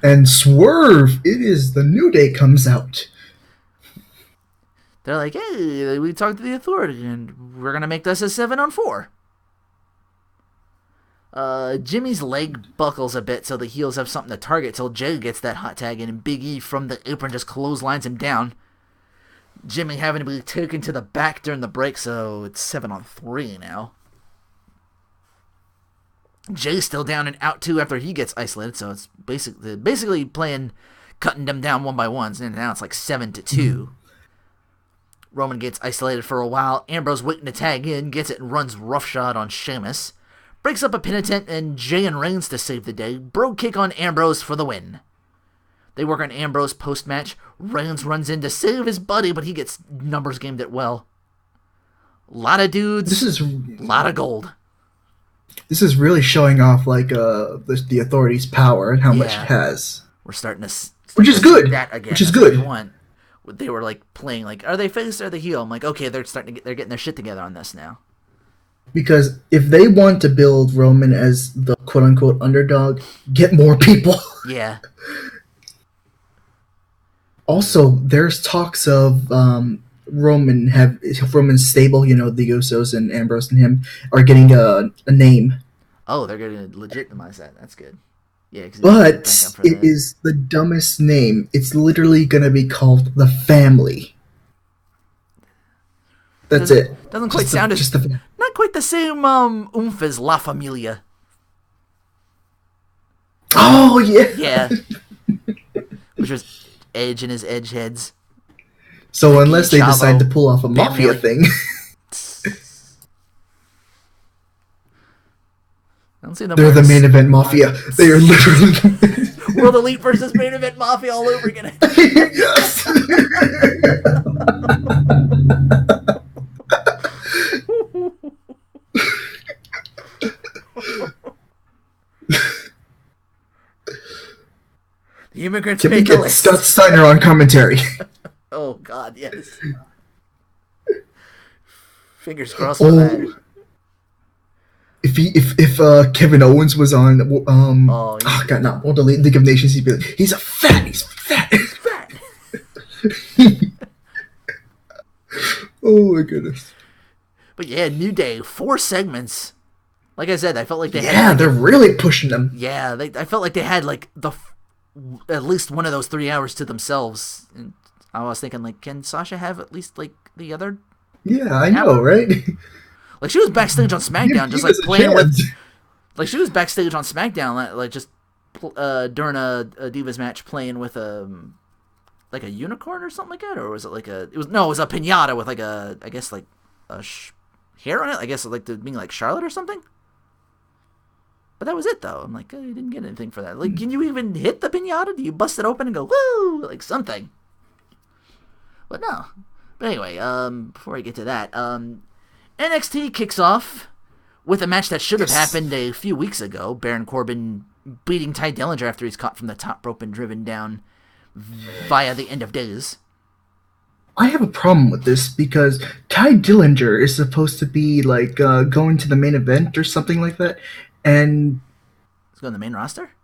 And swerve! It is the New Day comes out. They're like, hey, we talked to the Authority, and we're gonna make this a 7-on-4. Jimmy's leg buckles a bit, so the heels have something to target till Jay gets that hot tag in, and Big E from the apron just clotheslines him down. Jimmy having to be taken to the back during the break, so it's 7-on-3 now. Jay's still down and out too after he gets isolated, so it's basically playing, cutting them down one by one, and now it's like 7-2. Roman gets isolated for a while. Ambrose waiting to tag in, gets it and runs roughshod on Sheamus. Breaks up a penitent and Jay and Reigns to save the day. Bro kick on Ambrose for the win. They work on Ambrose post-match. Reigns runs in to save his buddy, but he gets numbers gamed it well. A lot of dudes, This is a lot of gold. This is really showing off like the Authority's power and how much it has. We're starting to Which is good. That again. Which is That's what good. we want. They were like playing like, are they face or the heel? I'm like, okay, they're getting their shit together on this now. Because if they want to build Roman as the quote-unquote underdog, get more people. Yeah. Also, there's talks of Roman's stable, you know, the Usos and Ambrose and him, are getting a name. Oh, they're going to legitimize that. That's good. Yeah, but it is the dumbest name. It's literally going to be called The Family. That's it. Doesn't quite sound as... Not quite the same oomph as La Familia. Oh, yeah. Yeah. Which was Edge and his edge heads. So like unless they decide to pull off a mafia thing... They're the main event mafia. They are literally World Elite versus main event mafia all over again. Yes. The immigrants Can we make a get list. Scott Steiner on commentary? Oh God, yes. Fingers crossed for that. If Kevin Owens was on World Elite League of Nations, he'd be like, he's fat. Oh my goodness. But yeah, New Day, 4 segments. Like I said, I felt like they had... they're really pushing them. Yeah, I felt like they had like at least one of those 3 hours to themselves. And I was thinking, like, can Sasha have at least like the other? Yeah, I know, right? Like she was backstage on SmackDown, just like playing with. Like she was backstage on SmackDown, like just during a Divas match, playing with like a unicorn or something like that, or was it like it was a pinata with like a hair on it. I guess like being like Charlotte or something. But that was it though. I'm like, you didn't get anything for that. Like, can you even hit the pinata? Do you bust it open and go woo like something? But no. But anyway, before I get to that, NXT kicks off with a match that should have happened a few weeks ago. Baron Corbin beating Ty Dillinger after he's caught from the top rope and driven down via the End of Days. I have a problem with this because Ty Dillinger is supposed to be like going to the main event or something like that, and he's going to the main roster.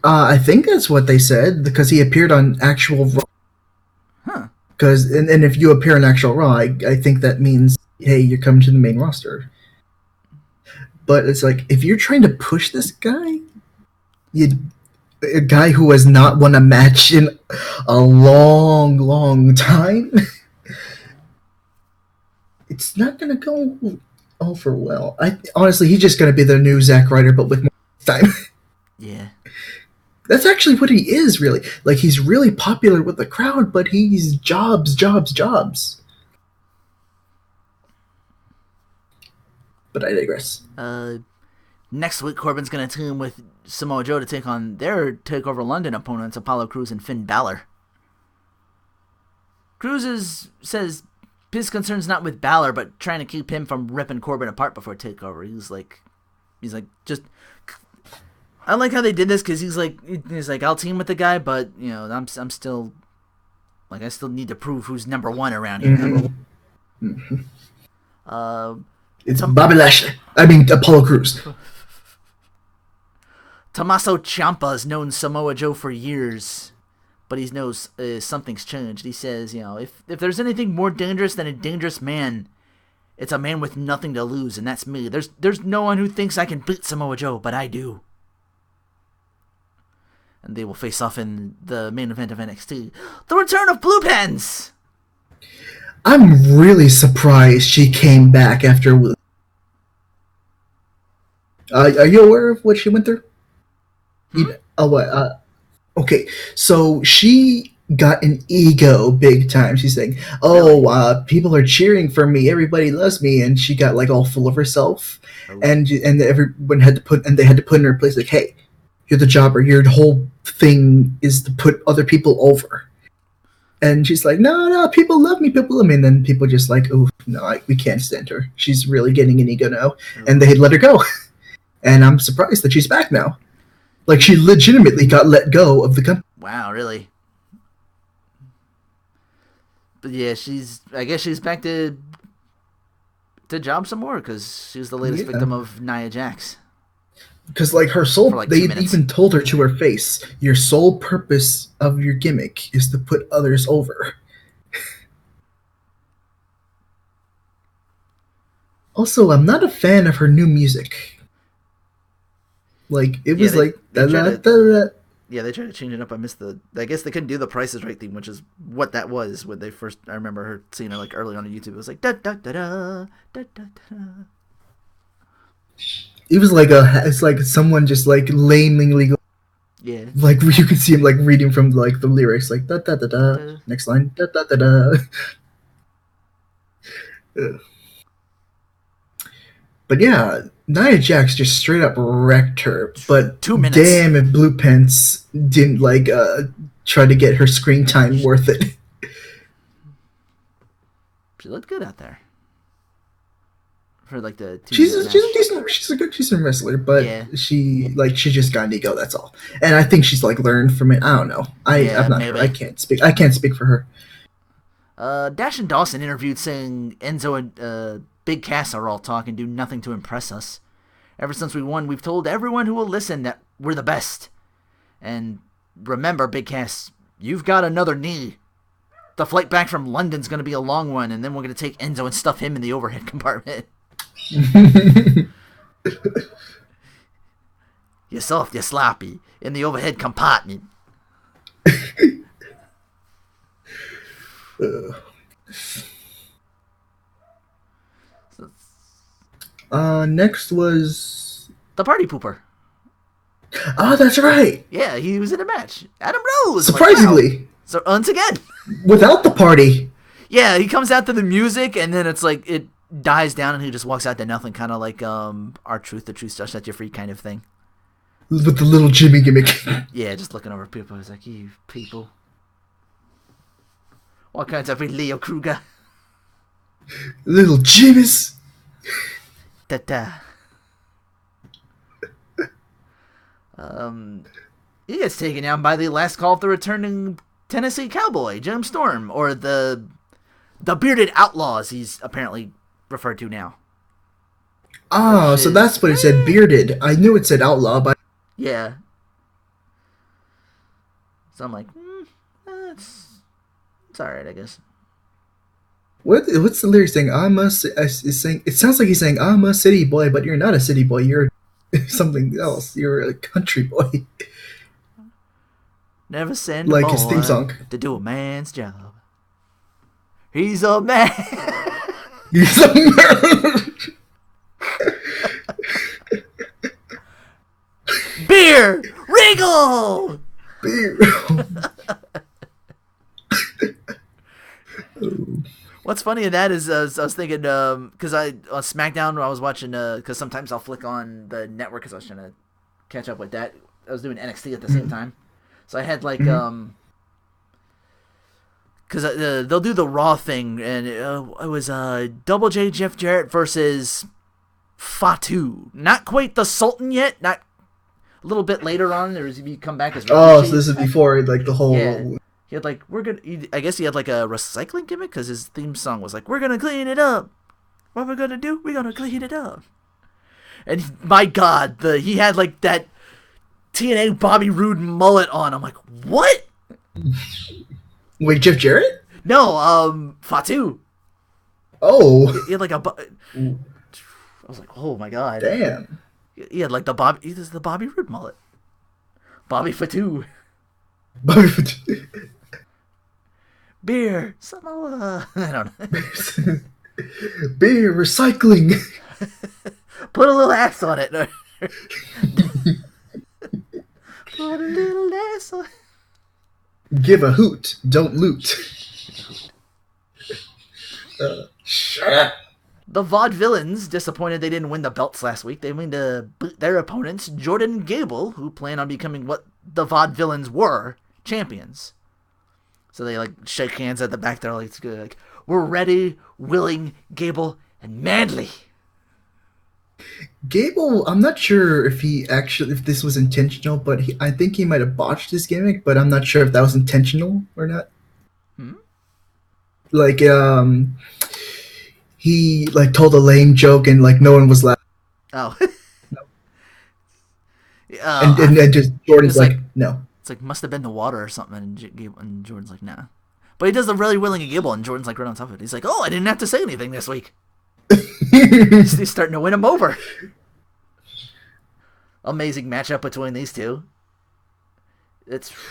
I think that's what they said because he appeared on actual Raw. Huh. Because and if you appear on actual Raw, I think that means, hey, you're coming to the main roster. But it's like, if you're trying to push this guy, a guy who has not won a match in a long, long time, it's not going to go over well. Honestly, he's just going to be the new Zack Ryder, but with more time. Yeah. That's actually what he is, really. Like, he's really popular with the crowd, but he's jobs. But I digress. Next week, Corbin's going to team with Samoa Joe to take on their TakeOver London opponents, Apollo Crews and Finn Balor. Crews says his concern's not with Balor, but trying to keep him from ripping Corbin apart before takeover. He's like, just. I like how they did this because he's like, I'll team with the guy, but I'm still, like, I still need to prove who's number one around here. Mm-hmm. It's Bobby Lashley. I mean, Apollo Crews. Tommaso Ciampa's known Samoa Joe for years, but he knows something's changed. He says, if there's anything more dangerous than a dangerous man, it's a man with nothing to lose, and that's me. There's no one who thinks I can beat Samoa Joe, but I do. And they will face off in the main event of NXT. The return of Blue Pens! I'm really surprised she came back after... are you aware of what she went through? Okay, so she got an ego big time. She's saying, people are cheering for me, everybody loves me, and she got like all full of herself. And everyone had to put in her place, like, hey, you're the jobber, your whole thing is to put other people over. And she's like, no, people love me, and then people just like, oh, no, we can't stand her. She's really getting an ego now. And they had let her go. And I'm surprised that she's back now. Like, she legitimately got let go of the company. Wow, really? But yeah, I guess she's back to job some more, because she was the latest victim of Nia Jax. Because, like, her sole... Like they even told her to her face, your sole purpose of your gimmick is to put others over. Also, I'm not a fan of her new music. Like, it was like... Yeah, they tried to change it up. I guess they couldn't do the Price is Right theme, which is what that was when they first... I remember her seeing her, like, early on YouTube. It was like... da-da-da-da, da-da-da-da. It was like it's like someone just like lamely, yeah. Like you could see him like reading from like the lyrics, like da da da da. Next line, da da da da. But yeah, Nia Jax just straight up wrecked her. But 2 minutes. Damn, if Blue Pants didn't like try to get her screen time worth it. She looked good out there. For like the she's a decent wrestler, but she just got an ego, that's all. And I think she's like learned from it. I don't know. I'm not sure. I can't speak for her. Dash and Dawson interviewed saying Enzo and Big Cass are all talk and do nothing to impress us. Ever since we won, we've told everyone who will listen that we're the best. And remember, Big Cass, you've got another knee. The flight back from London's going to be a long one, and then we're going to take Enzo and stuff him in the overhead compartment. You're soft, you're sloppy, in the overhead compartment. Next was the Party Pooper. Oh, that's right. Yeah, he was in a match. Adam Rose. Surprisingly. Like, wow. So once again. Without the party. Yeah, he comes out to the music, and then it's like, it dies down, and he just walks out to nothing, kind of like R-Truth, the truth shall set you free kind of thing. With the little Jimmy gimmick. Yeah, just looking over people. He's like, you people. What kinds of Leo Kruger? Little Jimmys. Da-da. He gets taken down by the last call of the returning Tennessee Cowboy, Jim Storm, or the Bearded Outlaws, he's apparently referred to now. Oh, so that's what it said, bearded. I knew it said outlaw, but... Yeah. So I'm like, it's alright, I guess. What's the lyrics saying? It sounds like he's saying, I'm a city boy, but you're not a city boy, you're something else. You're a country boy. Never send like a boy his theme song to do a man's job. He's a man. He's a man. Beer! Regal! Beer! What's funny in that is I was thinking, because on SmackDown I was watching, because sometimes I'll flick on the network because I was trying to catch up with that. I was doing NXT at the same time. So I had like, because they'll do the Raw thing, and it was Double J Jeff Jarrett versus Fatu. Not quite the Sultan yet. Not a little bit later on. There was you come back as so this is before like the whole. Yeah. He had like I guess he had like a recycling gimmick because his theme song was like, "We're gonna clean it up. What we're gonna do? We're gonna clean it up." And my God, he had like that TNA Bobby Roode mullet on. I'm like, what? Wait, Jeff Jarrett? No, Fatu. Oh. He had like I was like, oh my God. Damn. He had like the Bobby Roode mullet. Bobby Fatu. Bobby Fatu. Beer, Samoa. I don't know. Beer, recycling. Put a little ass on it. Put a little ass on it. Give a hoot, don't loot. Shut up. The Vaudevillains, disappointed they didn't win the belts last week. They win to beat their opponents, Jordan Gable, who plan on becoming what the Vaudevillains were, champions. So they like shake hands at the back. They're like, we're ready, willing, Gable, and manly. Gable, I'm not sure if this was intentional, but I think he might have botched his gimmick, but I'm not sure if that was intentional or not. Like, he like told a lame joke and like no one was laughing. Oh. and just Jordan's like, no. It's like, must have been the water or something. And Jordan's like, nah. But he does the really willing Gable, and Jordan's like right on top of it. He's like, oh, I didn't have to say anything this week. He's starting to win him over. Amazing matchup between these two.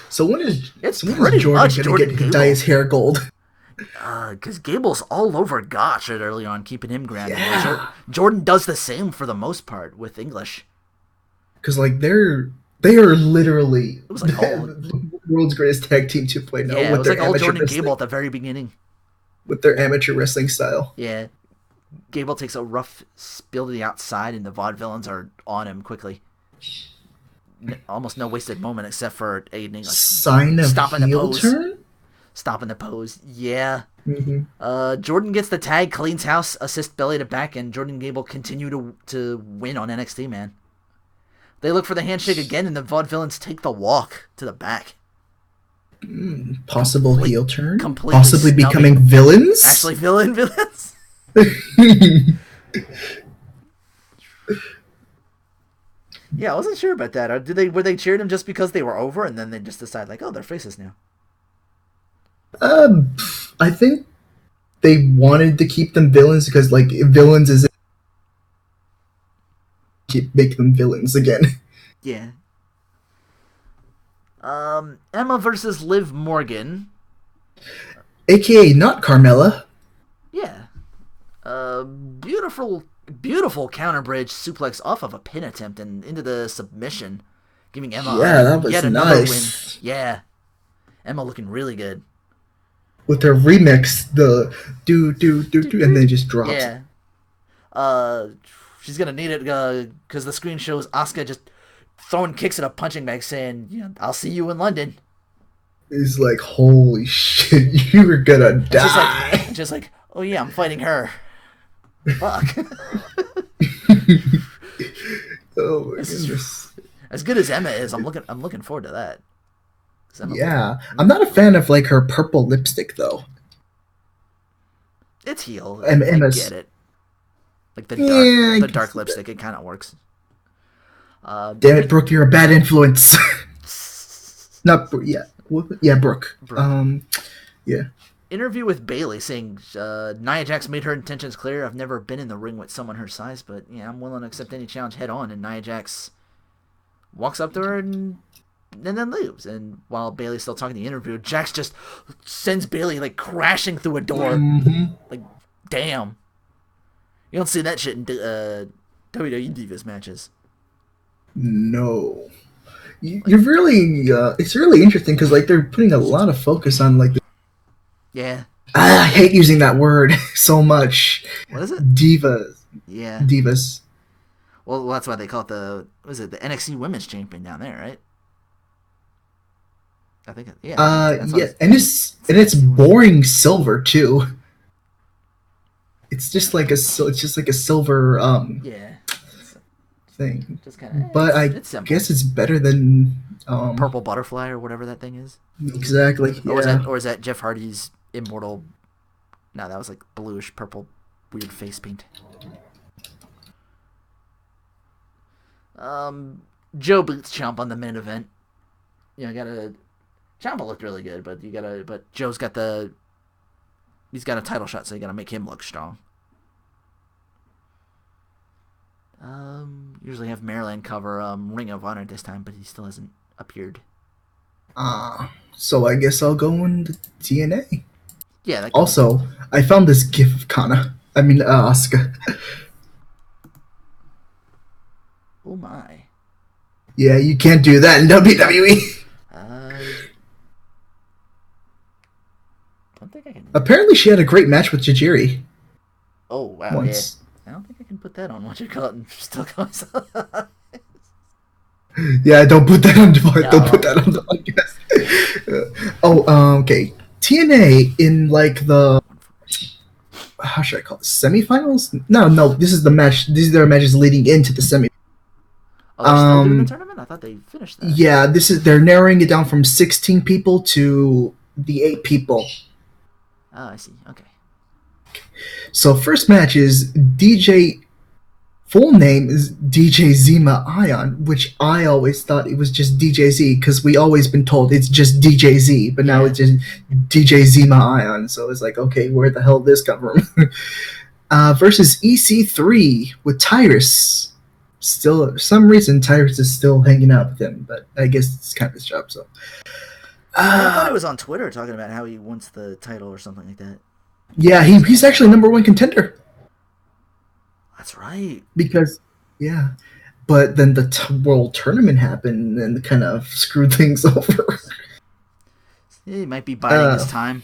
So when is pretty much Jordan gonna dye his hair gold? Because Gable's all over Gotch early on, keeping him grounded. Yeah. Jordan does the same for the most part with English. Because like they are literally it was like the world's greatest tag team 2.0. Yeah, it was like all Jordan and Gable at the very beginning. With their amateur wrestling style. Yeah. Gable takes a rough spill to the outside, and the Vaudevillains are on him quickly. Almost no wasted moment except for Aiden like, sign of stopping heel the pose. Turn? Stopping the pose. Yeah. Mm-hmm. Jordan gets the tag, cleans house, assist belly to back, and Jordan and Gable continue to win on NXT, man. They look for the handshake again, and the Vaudevillains take the walk to the back. Possible heel turn? Completely possibly becoming villains? Actually, villains? Yeah, I wasn't sure about that. Or were they cheering them just because they were over, and then they just decide like, oh, they're faces now? I think they wanted to keep them villains because like villains is make them villains again. Yeah. Emma versus Liv Morgan, aka not Carmella. Yeah. Beautiful counter bridge suplex off of a pin attempt and into the submission, giving Emma that was yet another win. Yeah. Emma looking really good. With her remix, the do, and then just drops. Yeah. She's gonna need it because the screen shows Asuka just throwing kicks at a punching bag, saying, "Yeah, I'll see you in London." It's like, holy shit, you were gonna die. Just like, oh yeah, I'm fighting her. Fuck. Oh my goodness. As good as Emma is, I'm looking forward to that. I'm not a fan of like her purple lipstick though. It's heel. I get it. Like the dark lipstick, it kind of works. Damn it, Brooke, you're a bad influence. Not Brooke, Brooke. Yeah. Interview with Bayley saying Nia Jax made her intentions clear. I've never been in the ring with someone her size, but yeah, I'm willing to accept any challenge head on. And Nia Jax walks up to her and then leaves. And while Bayley's still talking to the interviewer, Jax just sends Bayley like crashing through a door. Mm-hmm. Like, damn. You don't see that shit in WWE Divas matches. No. You're really, it's really interesting because like they're putting a lot of focus on like Yeah. I hate using that word so much. What is it? Divas. Yeah. Divas. Well, that's why they call it the NXT Women's Champion down there, right? I think, yeah, that's what Yeah, and it's boring silver too. It's just like a silver yeah. It's thing. just kind of, But I it's simple. guess it's better than Purple butterfly or whatever that thing is. exactly. Yeah. Or is that Jeff Hardy's immortal? No, that was like bluish purple, weird face paint. Joe beats Ciampa on the main event. Gotta. Ciampa looked really good, but Joe's got he's got a title shot, so you gotta make him look strong. Usually have Maryland cover Ring of Honor this time, but he still hasn't appeared. So I guess I'll go into TNA. Yeah. Also, I found this gif of Kana. I mean, Asuka. Oh my. Yeah, you can't do that in WWE. Don't think I can. Apparently, she had a great match with Tajiri. Oh wow! Once. Yeah. I don't think I can put that on what you call it and still call myself. Yeah, don't put that on the No. Don't put that on the podcast. Okay. TNA in like the how should I call it? Semifinals? No. This is the match. These are the matches leading into the semi. Oh, they're still doing the tournament? I thought they finished that. Yeah, they're narrowing it down from 16 people to the 8 people. Oh, I see. Okay. So first match is DJ. Full name is DJ Zima Ion, which I always thought it was just DJ Z because we always been told it's just DJ Z, but now it's just DJ Zima Ion. So it's like, okay, where the hell did this come from? Versus EC3 with Tyrus. Still, for some reason, Tyrus is still hanging out with him, but I guess it's kind of his job. So I thought it was on Twitter talking about how he wants the title or something like that. Yeah, he's actually #1 contender. That's right. Because, yeah. But then the world tournament happened and kind of screwed things over. He might be biding his time.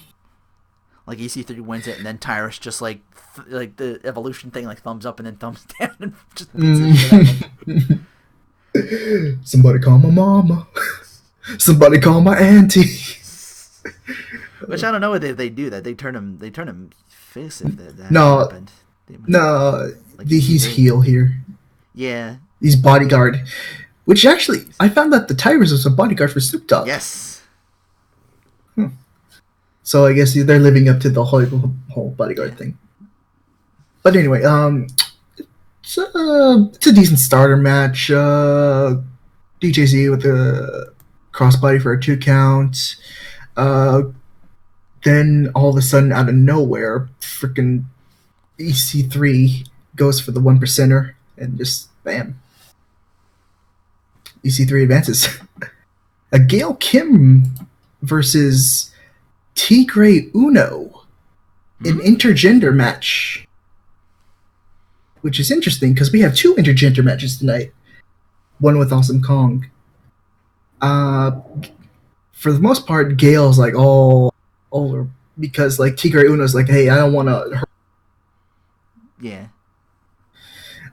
Like EC3 wins it, and then Tyrus just like the evolution thing, like thumbs up and then thumbs down, and just Somebody call my mama. Somebody call my auntie. Which I don't know whether they do that. They turn him face if that happened. No, he's heel here. Yeah. He's bodyguard. Which actually, I found that the Tyrus was a bodyguard for Snoop Dogg. Yes. So I guess they're living up to the whole bodyguard thing. But anyway, it's a decent starter match. DJZ with a crossbody for a 2 count. Then all of a sudden, out of nowhere, freaking EC3 goes for the 1%er and just bam. EC3 advances. A Gail Kim versus Tigre Uno, an intergender match. Which is interesting because we have 2 intergender matches tonight. One with Awesome Kong. For the most part, Gail's like all over because like Tigre Uno's like, hey, I don't want to hurt. Yeah.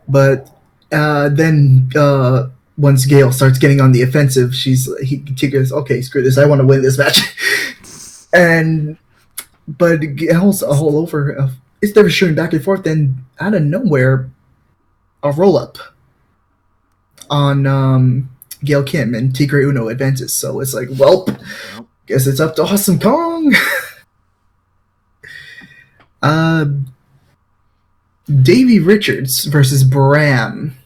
But then once Gail starts getting on the offensive, Tigre's okay, screw this, I want to win this match. But Gail's all over. It's never shooting back and forth. Then out of nowhere, a roll up on Gail Kim and Tigre Uno advances. So it's like, well, guess it's up to Awesome Kong. Davey Richards versus Bram,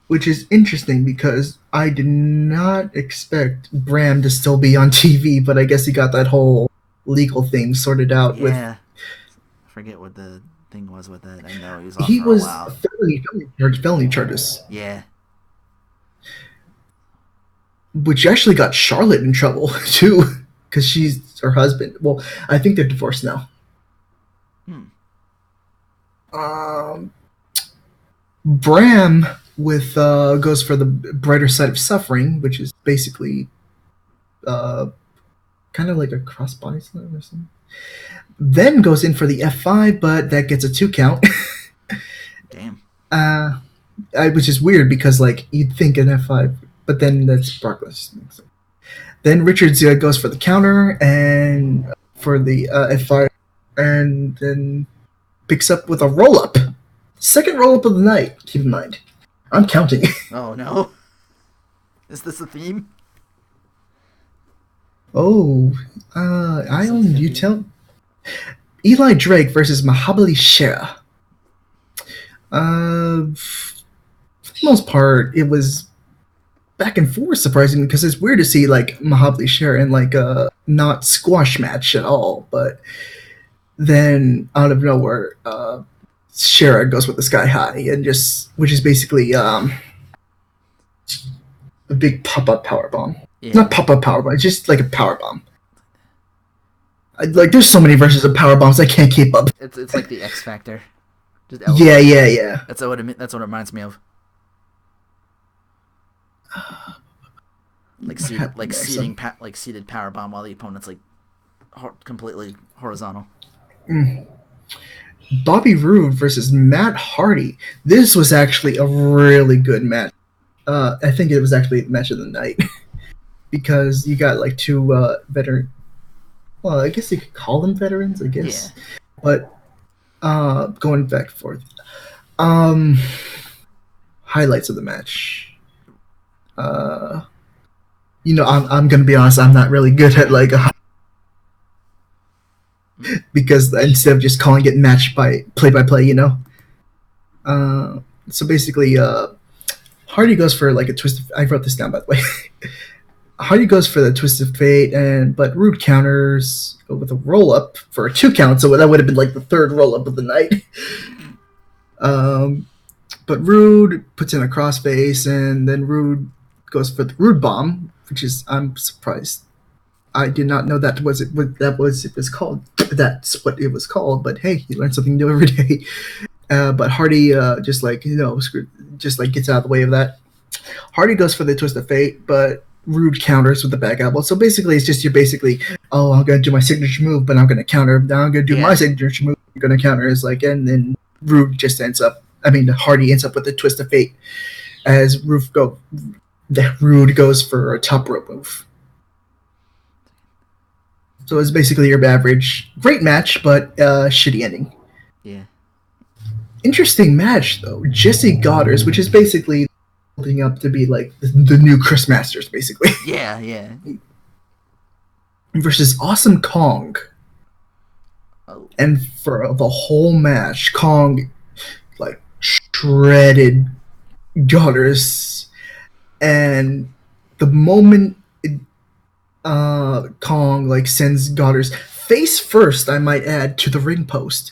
which is interesting because I did not expect Bram to still be on TV, but I guess he got that whole legal thing sorted out with. I forget what the thing was with that. I know he was off for a while. Felony charges. Yeah. Which actually got Charlotte in trouble too, because she's her husband. Well, I think they're divorced now. Bram with goes for the brighter side of suffering, which is basically kind of like a crossbody slam or something. Then goes in for the F5, but that gets a 2 count. Damn. Which is weird because like you'd think an F5, but then that's Brock Lesnar. Then Richards goes for the counter and for the F5, and then picks up with a roll up. Second roll up of the night. Keep in mind, I'm counting. Oh no. Is this a theme? Oh, I own you tell. Eli Drake versus Mahabali Shea. For the most part, it was back and forth, surprisingly, because it's weird to see like Mahabali Shea in like a not squash match at all. But then out of nowhere, Shea goes with the Sky High and just, which is basically a big pop up power bomb. Yeah. Not pop up power bomb, it's just like a power bomb. Like there's so many versions of power bombs I can't keep up. It's like the X Factor. Just Yeah. That's what it reminds me of. Like seated power bomb while the opponent's like completely horizontal. Bobby Roode versus Matt Hardy. This was actually a really good match. I think it was actually the match of the night because you got like two veteran. Well, I guess you could call them veterans. I guess, yeah. But going back and forth. Highlights of the match. I'm gonna be honest. I'm not really good at like because instead of just calling it match by play, so basically, Hardy goes for like a twist. I wrote this down by the way. Hardy goes for the twist of fate, but Roode counters with a roll up for a 2 count. So that would have been like the third roll up of the night. But Roode puts in a crossface, and then Roode goes for the Roode bomb, which is, I'm surprised. I did not know that was called. That's what it was called. But hey, you learn something new every day. But Hardy just gets out of the way of that. Hardy goes for the twist of fate, but Roode counters with the back elbow. So basically, it's just I'm going to do my signature move, but I'm going to counter. Now I'm going to do my signature move. I'm going to counter. It's like, and then Roode just Hardy ends up with the twist of fate as Roode goes for a top rope move. So it's basically your average. Great match, but shitty ending. Yeah. Interesting match, though. Jesse Goddard, which is basically building up to be like the new Chris Masters, basically. Yeah. Versus Awesome Kong. Oh. And for the whole match, Kong like shredded Goddard's, and the moment Kong like sends Goddard's face first, I might add, to the ring post,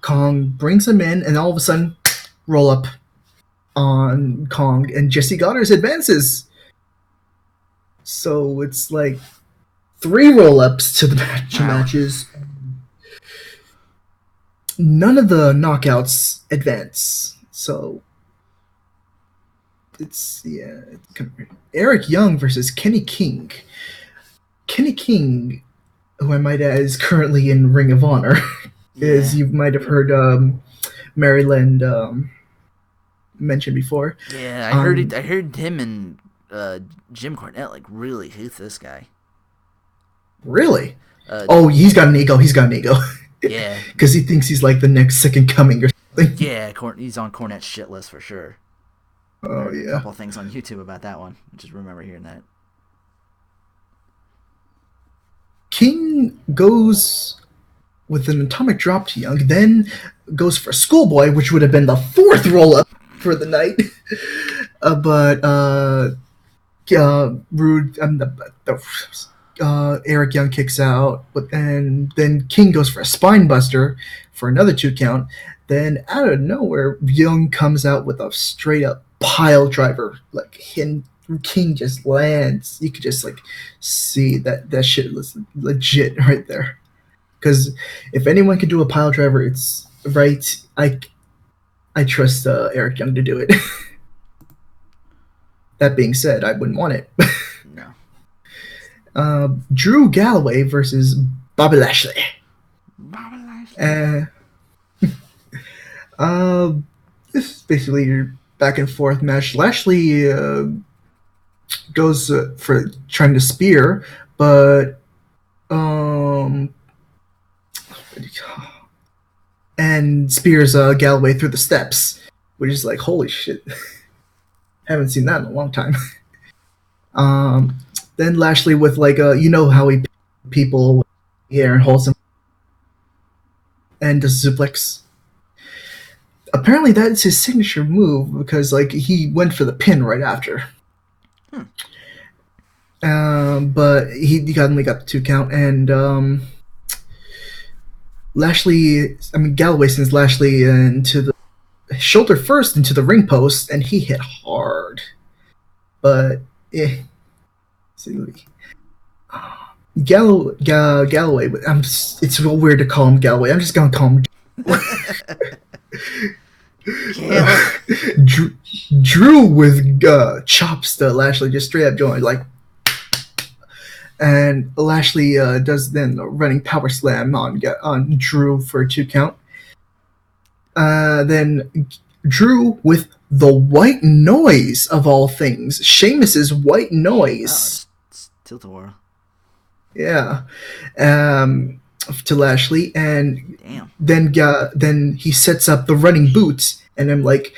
Kong brings him in, and all of a sudden, roll up on Kong, and Jesse Goddard advances. So it's like 3 roll-ups to the matches. None of the knockouts advance. So it's kind of weird. Eric Young versus Kenny King. Kenny King, who I might add is currently in Ring of Honor, as you might have heard Maryland mentioned before. Yeah, I heard him and Jim Cornette like really hate this guy. Really? He's got an ego. Yeah. Because he thinks he's like the next second coming or something. Yeah, he's on Cornette's shit list for sure. Oh, yeah. A couple of things on YouTube about that one. I just remember hearing that. King goes with an atomic drop to Young, then goes for Schoolboy, which would have been the 4th roll-up for the night. Roode, Eric Young kicks out, and then King goes for a spine buster for another 2 count. Then out of nowhere, Young comes out with a straight up pile driver. Like King just lands. You could just like see that shit was legit right there. Because if anyone can do a pile driver, it's right. I trust Eric Young to do it. That being said, I wouldn't want it. No. Drew Galloway versus Bobby Lashley. This is basically your back and forth match. Lashley goes for trying to spear, but um, and spears Galloway through the steps, which is like holy shit. Haven't seen that in a long time. um, then Lashley with like you know how he people here and holds him and does suplex. Apparently that's his signature move because like he went for the pin right after. But he only got the 2 count, and Galloway sends Lashley into the shoulder first into the ring post, and he hit hard. But Galloway. It's real weird to call him Galloway. I'm just gonna call him. Drew with chops to Lashley, just straight up joint like. And Lashley does then a running power slam on Drew for a 2 count. Then Drew with the white noise of all things, Sheamus's white noise. It's Tilt-A-Whirl. Yeah, to Lashley, and then he sets up the running boots, and I'm like,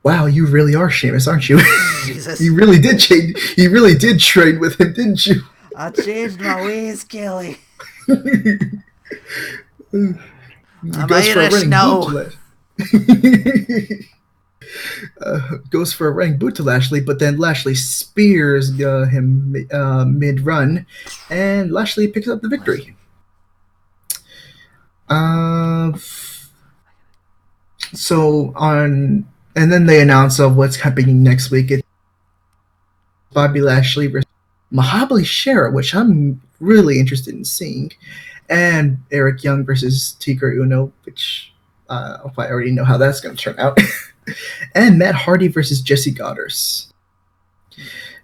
wow, you really are Sheamus, aren't you? Jesus. You really did change. You really did trade with him, didn't you? I changed my ways, Kelly. I'm Irish now. Goes for a running boot to Lashley, but then Lashley spears him mid-run, and Lashley picks up the victory. And then they announce what's happening next week. It's Bobby Lashley versus Mahabali Shera, which I'm really interested in seeing, and Eric Young versus Tigre Uno, which I already know how that's going to turn out, and Matt Hardy versus Jesse Goddard.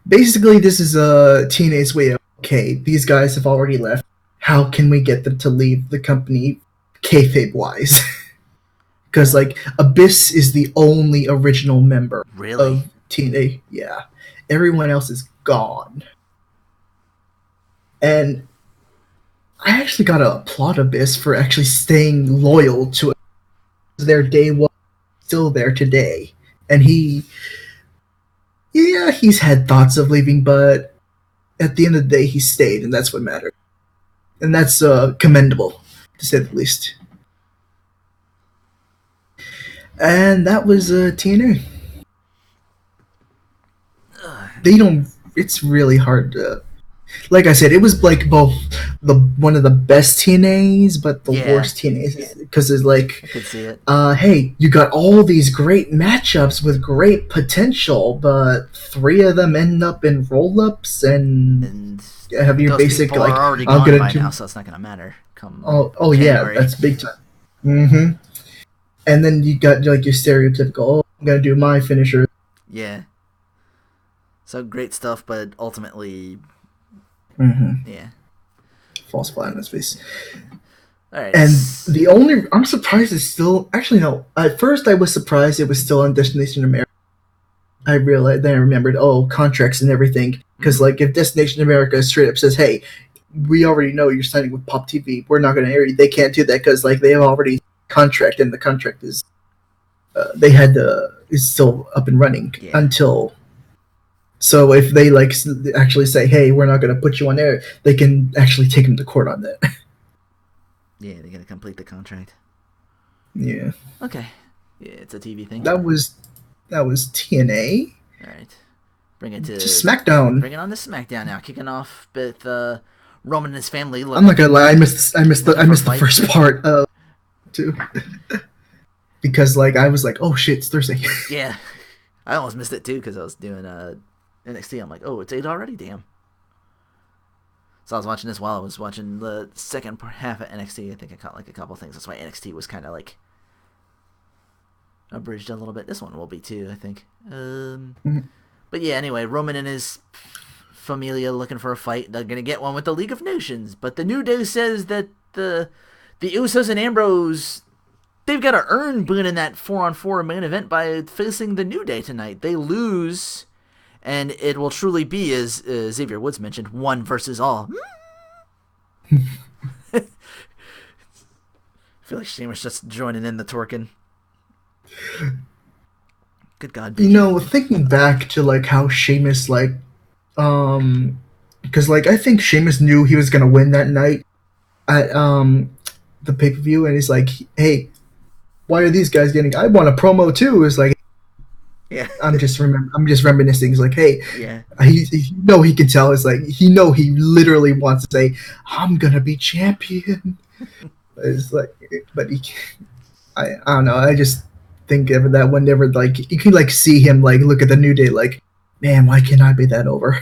Basically, this is a TNA's way of, okay, these guys have already left. How can we get them to leave the company kayfabe-wise? Because, like, Abyss is the only original member of TNA. Yeah. Everyone else is gone. And I actually got to applaud Abyss for actually staying loyal to it. Their day one, still there today. And he's had thoughts of leaving, but at the end of the day, he stayed, and that's what mattered. And that's commendable, to say the least. And that was TNA. It's really hard to... Like I said, it was like both one of the best TNAs, but the worst TNAs. Because it's like, I could see it. Hey, you got all these great matchups with great potential, but 3 of them end up in roll-ups and have your basic like. Are already gone by now, so it's not gonna matter. Yeah, that's big time. Mm-hmm. And then you got like your stereotypical. I'm gonna do my finisher. Yeah. So great stuff, but ultimately. Mm-hmm. Yeah. False flat on his face. All right. And I'm surprised it's still... Actually, no. At first, I was surprised it was still on Destination America. I remembered, contracts and everything. Because, like, if Destination America straight up says, hey, we already know you're signing with Pop TV. We're not going to air you. They can't do that because, like, they have already contract, and the contract is... is still up and running until... So if they like actually say, "Hey, we're not going to put you on air," they can actually take him to court on that. Yeah, they're going to complete the contract. Yeah. Okay. Yeah, it's a TV thing. That was TNA. All right. Bring it to SmackDown. Bring it on to SmackDown now. Kicking off with Roman and his family. I'm not gonna lie, I missed the first part too, because like I was like, "Oh shit, it's Thursday." Yeah, I almost missed it too because I was doing NXT. I'm like, oh, it's 8 already? Damn. So I was watching this while I was watching the second half of NXT. I think I caught like a couple things. That's why NXT was kind of like abridged a little bit. This one will be too, I think. But yeah, anyway, Roman and his familia looking for a fight. They're gonna get one with the League of Nations, but the New Day says that the Usos and Ambrose, they've got to earn being in that 4-on-4 main event by facing the New Day tonight. They lose, And it will truly be, as Xavier Woods mentioned, one versus all. I feel like Sheamus just joining in the twerking. Good God. You know, thinking back to like how Sheamus because like I think Sheamus knew he was gonna win that night at the pay per view, and he's like, "Hey, why are these guys getting? I want a promo too." It's like, yeah, I'm just reminiscing. It's like, hey, yeah, he can tell. It's like he literally wants to say, "I'm gonna be champion." It's like, but I don't know. I just think of that whenever like you can like see him like look at the New Day like, man, why can't I be that over?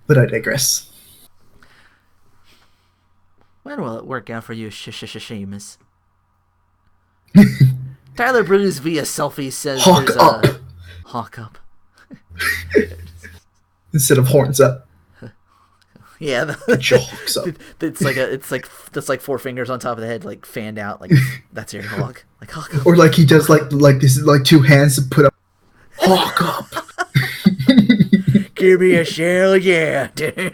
But I digress. When will it work out for you, Sheamus? Tyler Breeze via selfie says Hawk there's up. a hawk up Instead of horns up. Yeah, Hawks up. That's like four fingers on top of the head, like fanned out, like that's your hawk, like hawk up. Or like he does like this like two hands to put up hawk up. Give me a shell, yeah, dude.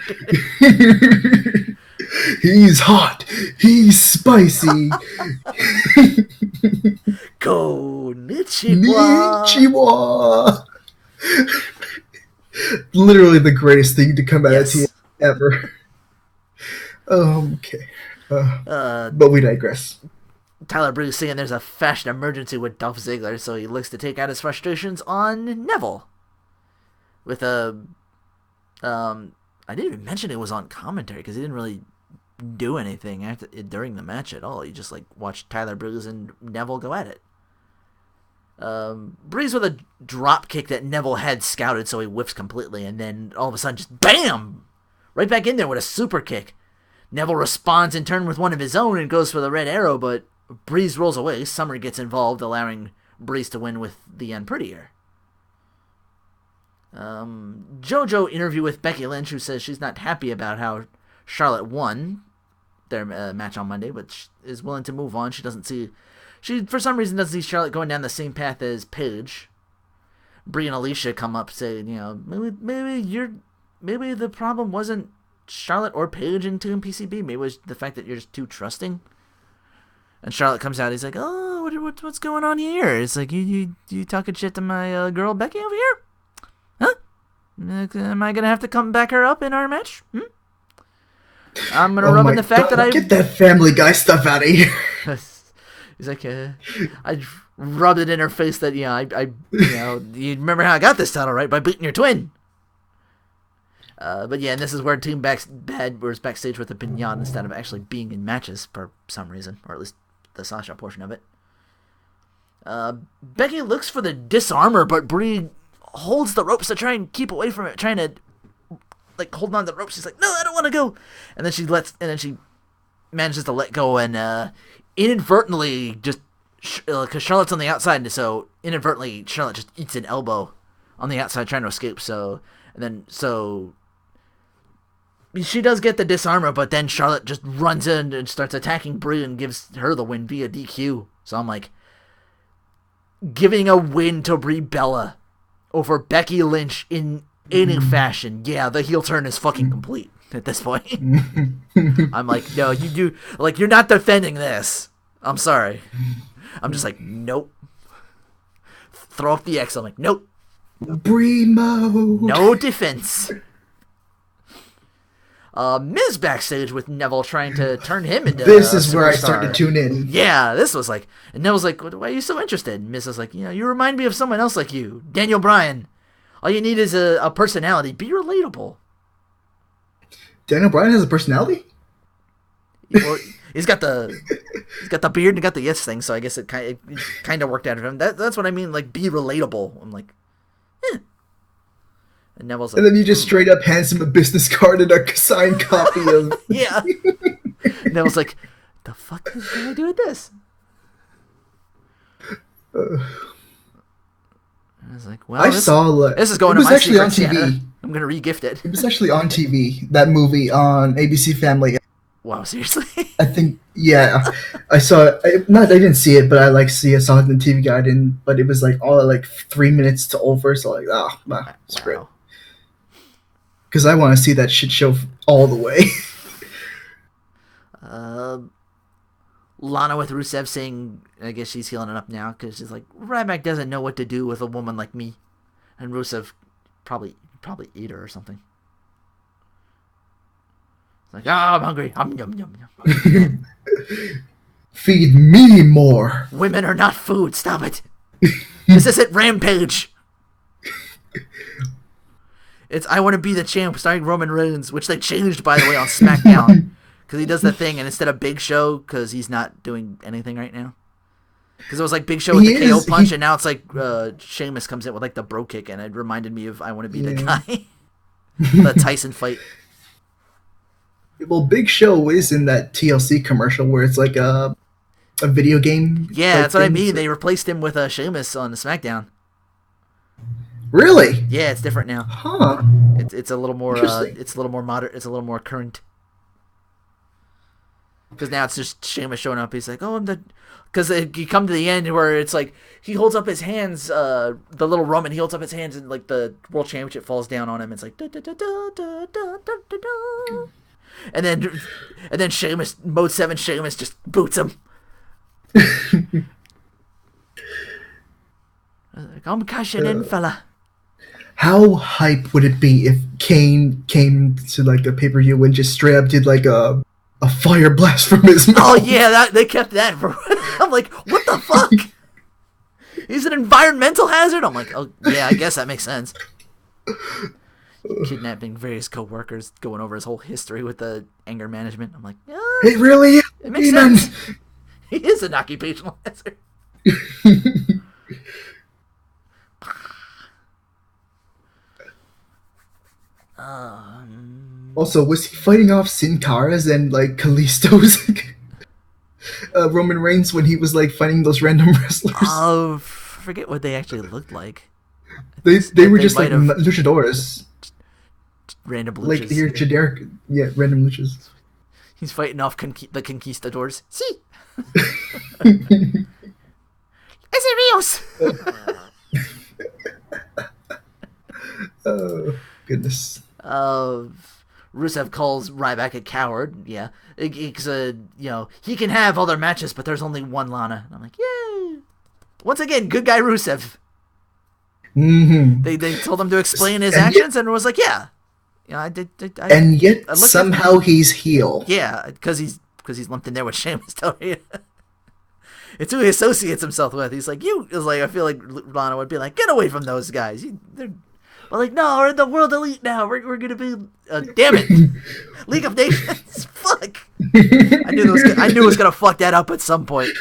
He's hot. He's spicy. Konnichiwa. Konnichiwa. Literally the greatest thing to come out of TNA ever. Okay. But we digress. Tyler Breeze saying there's a fashion emergency with Dolph Ziggler, so he looks to take out his frustrations on Neville. With a... I didn't even mention it was on commentary, because he didn't really do anything during the match at all. You just like watched Tyler Breeze and Neville go at it. Breeze with a drop kick that Neville had scouted, so he whiffs completely, and then all of a sudden just BAM! Right back in there with a super kick. Neville responds in turn with one of his own and goes for the red arrow, but Breeze rolls away. Summer gets involved, allowing Breeze to win with the unprettier. JoJo interview with Becky Lynch, who says she's not happy about how Charlotte won their match on Monday, but is willing to move on. She for some reason doesn't see Charlotte going down the same path as Paige. Brie and Alicia come up saying, you know, maybe the problem wasn't Charlotte or Paige in 2 PCB. Maybe it was the fact that you're just too trusting. And Charlotte comes out. He's like, "Oh, what's going on here?" It's like you talking shit to my girl Becky over here, huh? Am I gonna have to come back her up in our match? I'm gonna rub in the fact that I get that Family Guy stuff out of here. He's like, I rubbed it in her face that you remember how I got this title, right? By beating your twin. But yeah, and this is where Team Bad was backstage with a pinata instead of actually being in matches for some reason, or at least the Sasha portion of it. Becky looks for the disarmor, but Brie holds the ropes to try and keep away from it, trying to like hold on to the ropes. She's like, "No, I don't want to go," and then she manages to let go and inadvertently just because Charlotte's on the outside, so inadvertently Charlotte just eats an elbow on the outside trying to escape. So she does get the disarmor, but then Charlotte just runs in and starts attacking Brie and gives her the win via DQ. So I'm like, giving a win to Brie Bella over Becky Lynch in any fashion. Yeah, the heel turn is fucking complete at this point. I'm like, no, you do, like, you're not defending this. I'm sorry. I'm just like, nope. Throw up the X. I'm like, nope. Brie mode. No defense. Miz backstage with Neville trying to turn him into this is where I start to tune in. Yeah, this was like, and Neville's like, why are you so interested? And Miz is like, you remind me of someone else like you, Daniel Bryan. All you need is a personality. Be relatable. Daniel Bryan has a personality? Well, he's got the beard and he got the yes thing, so I guess it kind of worked out of him. That's what I mean, like, be relatable. I'm like, eh. And Neville's like, and then you just straight up hands him a business card and a signed copy of... yeah. Neville's like, the fuck is going to do with this? I was like, well, this is going to my secret on TV. Santa. I'm going to re-gift it. It was actually on TV, that movie on ABC Family. Wow, seriously? I think, yeah. I didn't see it, but I like saw it in the TV guide, but it was like all like 3 minutes to over, so like screw it, Wow. because I want to see that shit show all the way. Lana with Rusev saying, I guess she's healing it up now because she's like, Ryback doesn't know what to do with a woman like me, and Rusev probably eat her or something. It's like, I'm hungry. Yum yum yum. Feed me more. Women are not food. Stop it. This isn't Rampage. It's I Want to Be the Champ starring Roman Reigns, which they changed, by the way, on SmackDown. Because he does the thing, and instead of Big Show, because he's not doing anything right now. Because it was like Big Show with the KO punch, and now it's like Sheamus comes in with like the bro kick, and it reminded me of I Want to Be the Guy. The Tyson fight. Well, Big Show is in that TLC commercial where it's like a video game. Yeah, that's what I mean. They replaced him with Sheamus on the SmackDown. Really? Yeah, it's different now. Huh. It's a little more it's a little more modern. It's a little more current. Because now it's just Sheamus showing up. He's like, oh, I'm the... Because you come to the end where it's like, he holds up his hands, the little Roman, he holds up his hands and like the World Championship falls down on him. It's like, da, da, da, da, da, da, da, da. And then Sheamus, Mode 7 Sheamus just boots him. Like, I'm cashing in, fella. How hype would it be if Kane came to like a pay-per-view and just straight up did like a fire blast from his mouth? Oh yeah, they kept that for. I'm like, what the fuck? He's an environmental hazard. I'm like, oh yeah, I guess that makes sense. Kidnapping various co-workers, going over his whole history with the anger management. I'm like, yeah, it really is. It makes sense. He is an occupational hazard. Also, was he fighting off Sin Cara's and like Kalisto's Roman Reigns when he was like fighting those random wrestlers? Oh, forget what they actually looked like. They were just like luchadores. Random luchas. Like your generic, random luchas. He's fighting off the conquistadors. See? Ese Rios! Oh, goodness. Rusev calls Ryback a coward. Yeah. Because, he can have other matches, but there's only one Lana. And I'm like, yay! Once again, good guy Rusev. Mm-hmm. They told him to explain his actions, and was like, yeah. I did. And yet, somehow he's heel. Yeah, because he's lumped in there with Sheamus. It's who he associates himself with. He's like, I feel like Lana would be like, get away from those guys. They're like, no, we're in the world elite now. We're gonna be, damn it, League of Nations. Fuck. I knew it was gonna fuck that up at some point.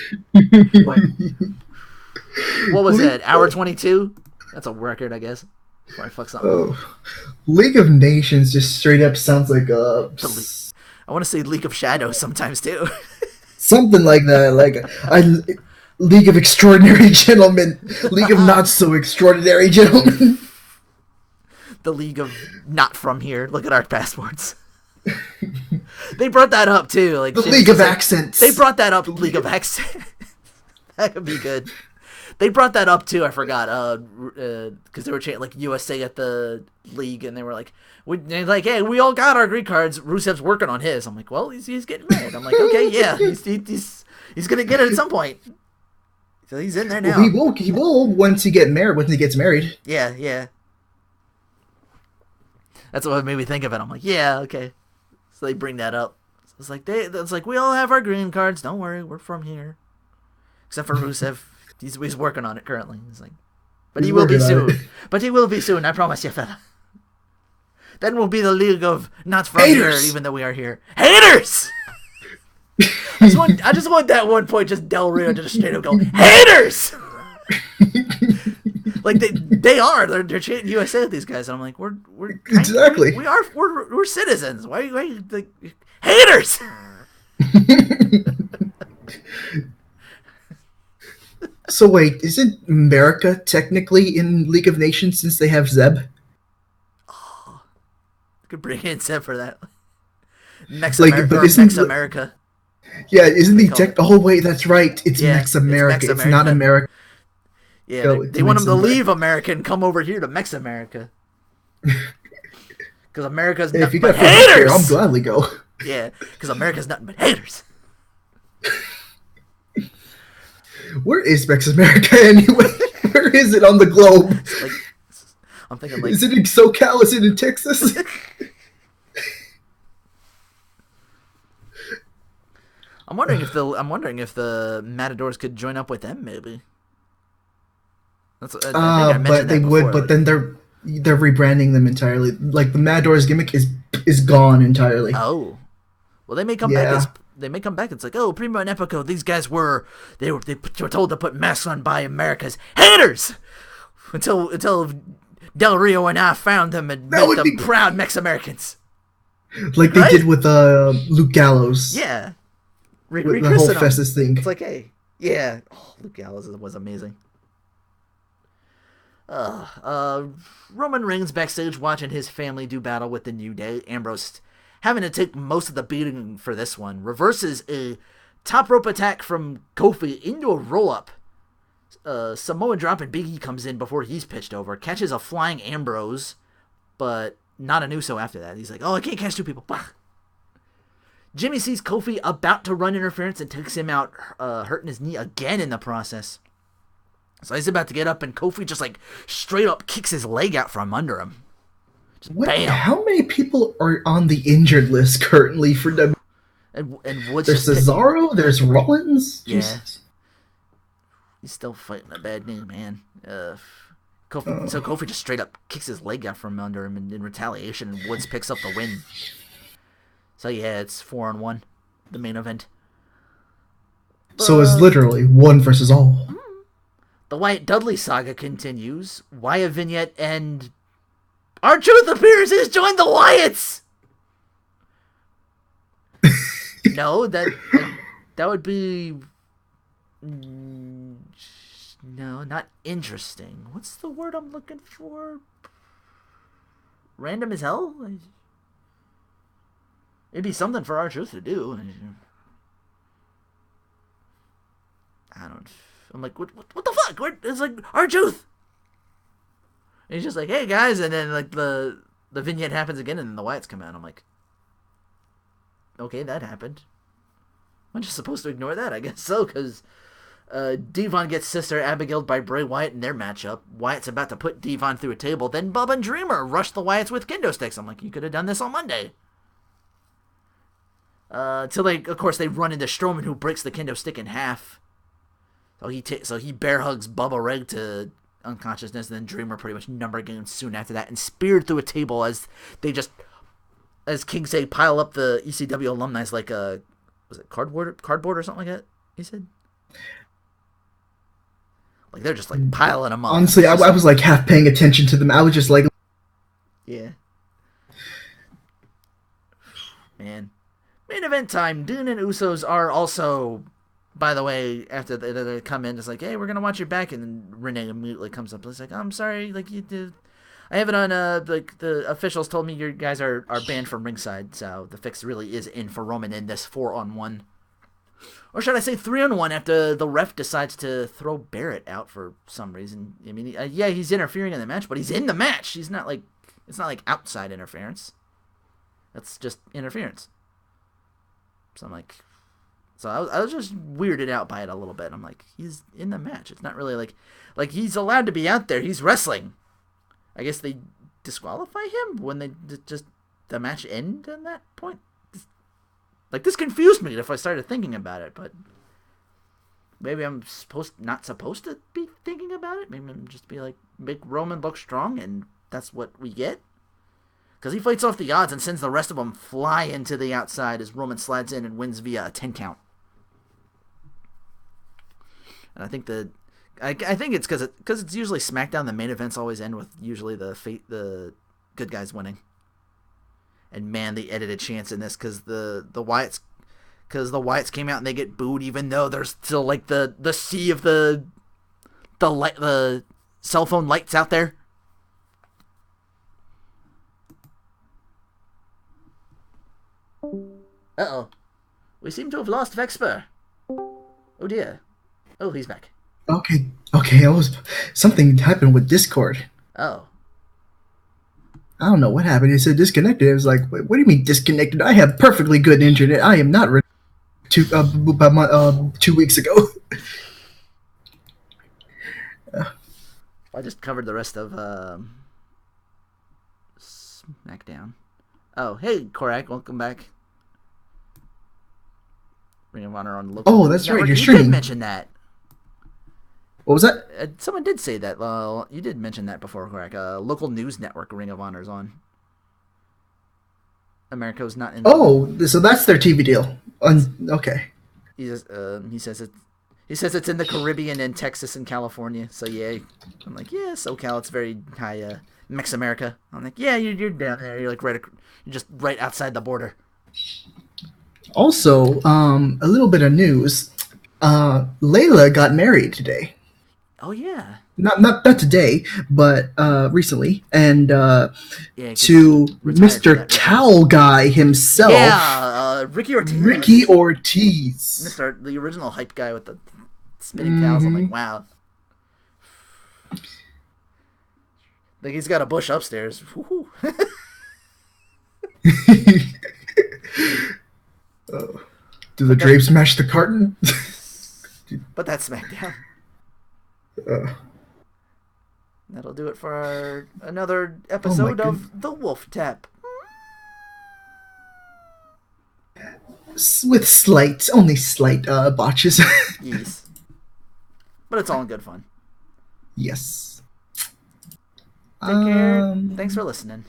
What was it? Hour 22? That's a record, I guess. Before I fuck something up. League of Nations just straight up sounds like a. I want to say League of Shadows sometimes too. Something like that, League of Extraordinary Gentlemen, League of Not So Extraordinary Gentlemen. The League of Not From Here. Look at our passports. They brought that up too. Like the League of Accents. They brought that up. League of Accents. That could be good. They brought that up too. I forgot. Because they were chanting like USA at the league, and they were like, hey, we all got our green cards. Rusev's working on his. I'm like, well, he's getting married. I'm like, okay, yeah, he's gonna get it at some point. So he's in there now. Well, he will once he gets married. Yeah. That's what made me think of it. I'm like, yeah, okay. So they bring that up. So it's like we all have our green cards. Don't worry, we're from here. Except for Rusev. He's working on it currently. He's like, but he will be soon. But he will be soon, I promise you, fella. Then we'll be the League of Not From Here, even though we are here. Haters! I just want that one point, just Del Rio to just straight up go, haters! Like they are. They're chanting USA with these guys, and I'm like, we're exactly. We're citizens. Why you like haters? So wait, isn't America technically in League of Nations since they have Zeb? Oh, could bring in Zeb for that. Next America. Yeah, isn't They the call tech? it. Oh wait, that's right. It's Yeah, Mex it's America. Mex It's not America. America. Yeah, It's they want Mex him to America. leave America and come over here to Mex America. Because America's Hey, if you nothing but got free healthcare, I'll haters! gladly go. Yeah, because America's nothing but haters. Where is Mex America anyway? Where is it on the globe? Like, I'm thinking like, Is it in SoCal? Is it in Texas? I'm wondering if the Matadors could join up with them. Maybe. I think I But mentioned they that would. before. But then they're rebranding them entirely. Like the Mad Doors gimmick is gone entirely. Oh, well, they may come back Yeah. as they may come back. It's like, oh, Primo and Epico. These guys were they were told to put masks on by America's haters until Del Rio and I found them and That made would them be proud Mex-Americans. like they Right? did with Luke Gallows. Yeah. With the whole Rechristened them. Festus thing. It's like, hey, yeah. Oh, Luke Gallows was amazing. Roman Reigns backstage watching his family do battle with the New Day. Ambrose having to take most of the beating for this one. Reverses a top rope attack from Kofi into a roll-up. Samoa drop and Big E comes in before he's pitched over. Catches a flying Ambrose, but not an Uso after that. He's like, oh, I can't catch two people. Bah. Jimmy sees Kofi about to run interference and takes him out, hurting his knee again in the process. So he's about to get up, and Kofi just like straight up kicks his leg out from under him. Just bam. How many people are on the injured list currently for W? And Woods There's just Cesaro. There's Rollins. Yeah. Jesus. He's still fighting a bad knee, man. So Kofi just straight up kicks his leg out from under him in retaliation, and Woods picks up the win. So yeah, it's 4-on-1, the main event. So it's literally one versus all. The Wyatt Dudley saga continues. Wyatt vignette and R-Truth appears. He's joined the Wyatts. No, that would be no, not interesting. What's the word I'm looking for? Random as hell. It'd be something for R-Truth to do. I don't. I'm like, what the fuck? It's like R-Truth. And he's just like, hey guys, and then like the vignette happens again, and then the Wyatts come out. I'm like, okay, that happened. I'm just supposed to ignore that, I guess so, because Devon gets Sister Abigailed by Bray Wyatt in their matchup. Wyatt's about to put Devon through a table. Then Bubba and Dreamer rush the Wyatts with kendo sticks. I'm like, you could have done this on Monday. Till of course, they run into Strowman, who breaks the kendo stick in half. So he bear hugs Bubba Reg to unconsciousness, and then Dreamer pretty much number games soon after that, and speared through a table as they just, as King say, pile up the ECW alumni like a, was it cardboard or something like that? He said, like they're just like piling them up. Honestly, I was like half paying attention to them. I was just like, yeah, man. Main event time. Dean and Usos are also. By the way, after they come in, it's like, hey, we're going to watch your back. And then Renee immediately comes up. It's like, I'm sorry. Like, you did. I have it on, like, the officials told me you guys are banned from ringside. So the fix really is in for Roman in this 4-on-1. Or should I say 3-on-1 after the ref decides to throw Barrett out for some reason. I mean, yeah, he's interfering in the match, but he's in the match. He's not like, it's not like outside interference. That's just interference. So I'm like... So I was just weirded out by it a little bit. I'm like, he's in the match. It's not really like he's allowed to be out there. He's wrestling. I guess they disqualify him when they just the match end at that point. This confused me if I started thinking about it, but maybe I'm not supposed to be thinking about it. Maybe I'm just be like, make Roman look strong, and that's what we get. Because he fights off the odds and sends the rest of them fly into the outside as Roman slides in and wins via a 10 count. And I think I think it's because it's usually SmackDown. The main events always end with usually the good guys winning. And man, they edited chance in this because the Wyatts came out and they get booed even though there's still like the sea of the cell phone lights out there. Uh-oh. We seem to have lost Vexper. Oh dear. Oh, he's back. Okay, something happened with Discord. Oh. I don't know what happened. It said disconnected. It was like, what do you mean disconnected? I have perfectly good internet. I am not ready. 2 weeks ago. I just covered the rest of SmackDown. Oh, hey, Korak, welcome back. Ring of Honor on local. Oh, that's right. You're You streaming. did mention that. What was that? Someone did say that. You did mention that before, Korak. Local news network Ring of Honor's on. America's not in. Oh, so that's their TV deal. Okay. He says it's in the Caribbean and Texas and California. So yeah, I'm like, yeah, SoCal. It's very high. Mex America. I'm like, yeah, you're down there. You're like you're just right outside the border. Also, a little bit of news. Layla got married today. Oh yeah. Not today, but recently, and to retired Mr. Towel Guy himself. Yeah, Ricky Ortiz. The original hype guy with the spinning towels. I'm like, wow. Like he's got a bush upstairs. Do the drapes match the carton? But that's SmackDown. That'll do it for another episode of The Wolf Tap. With only slight botches. Yes. But it's all in good fun. Yes. Take care. Thanks for listening.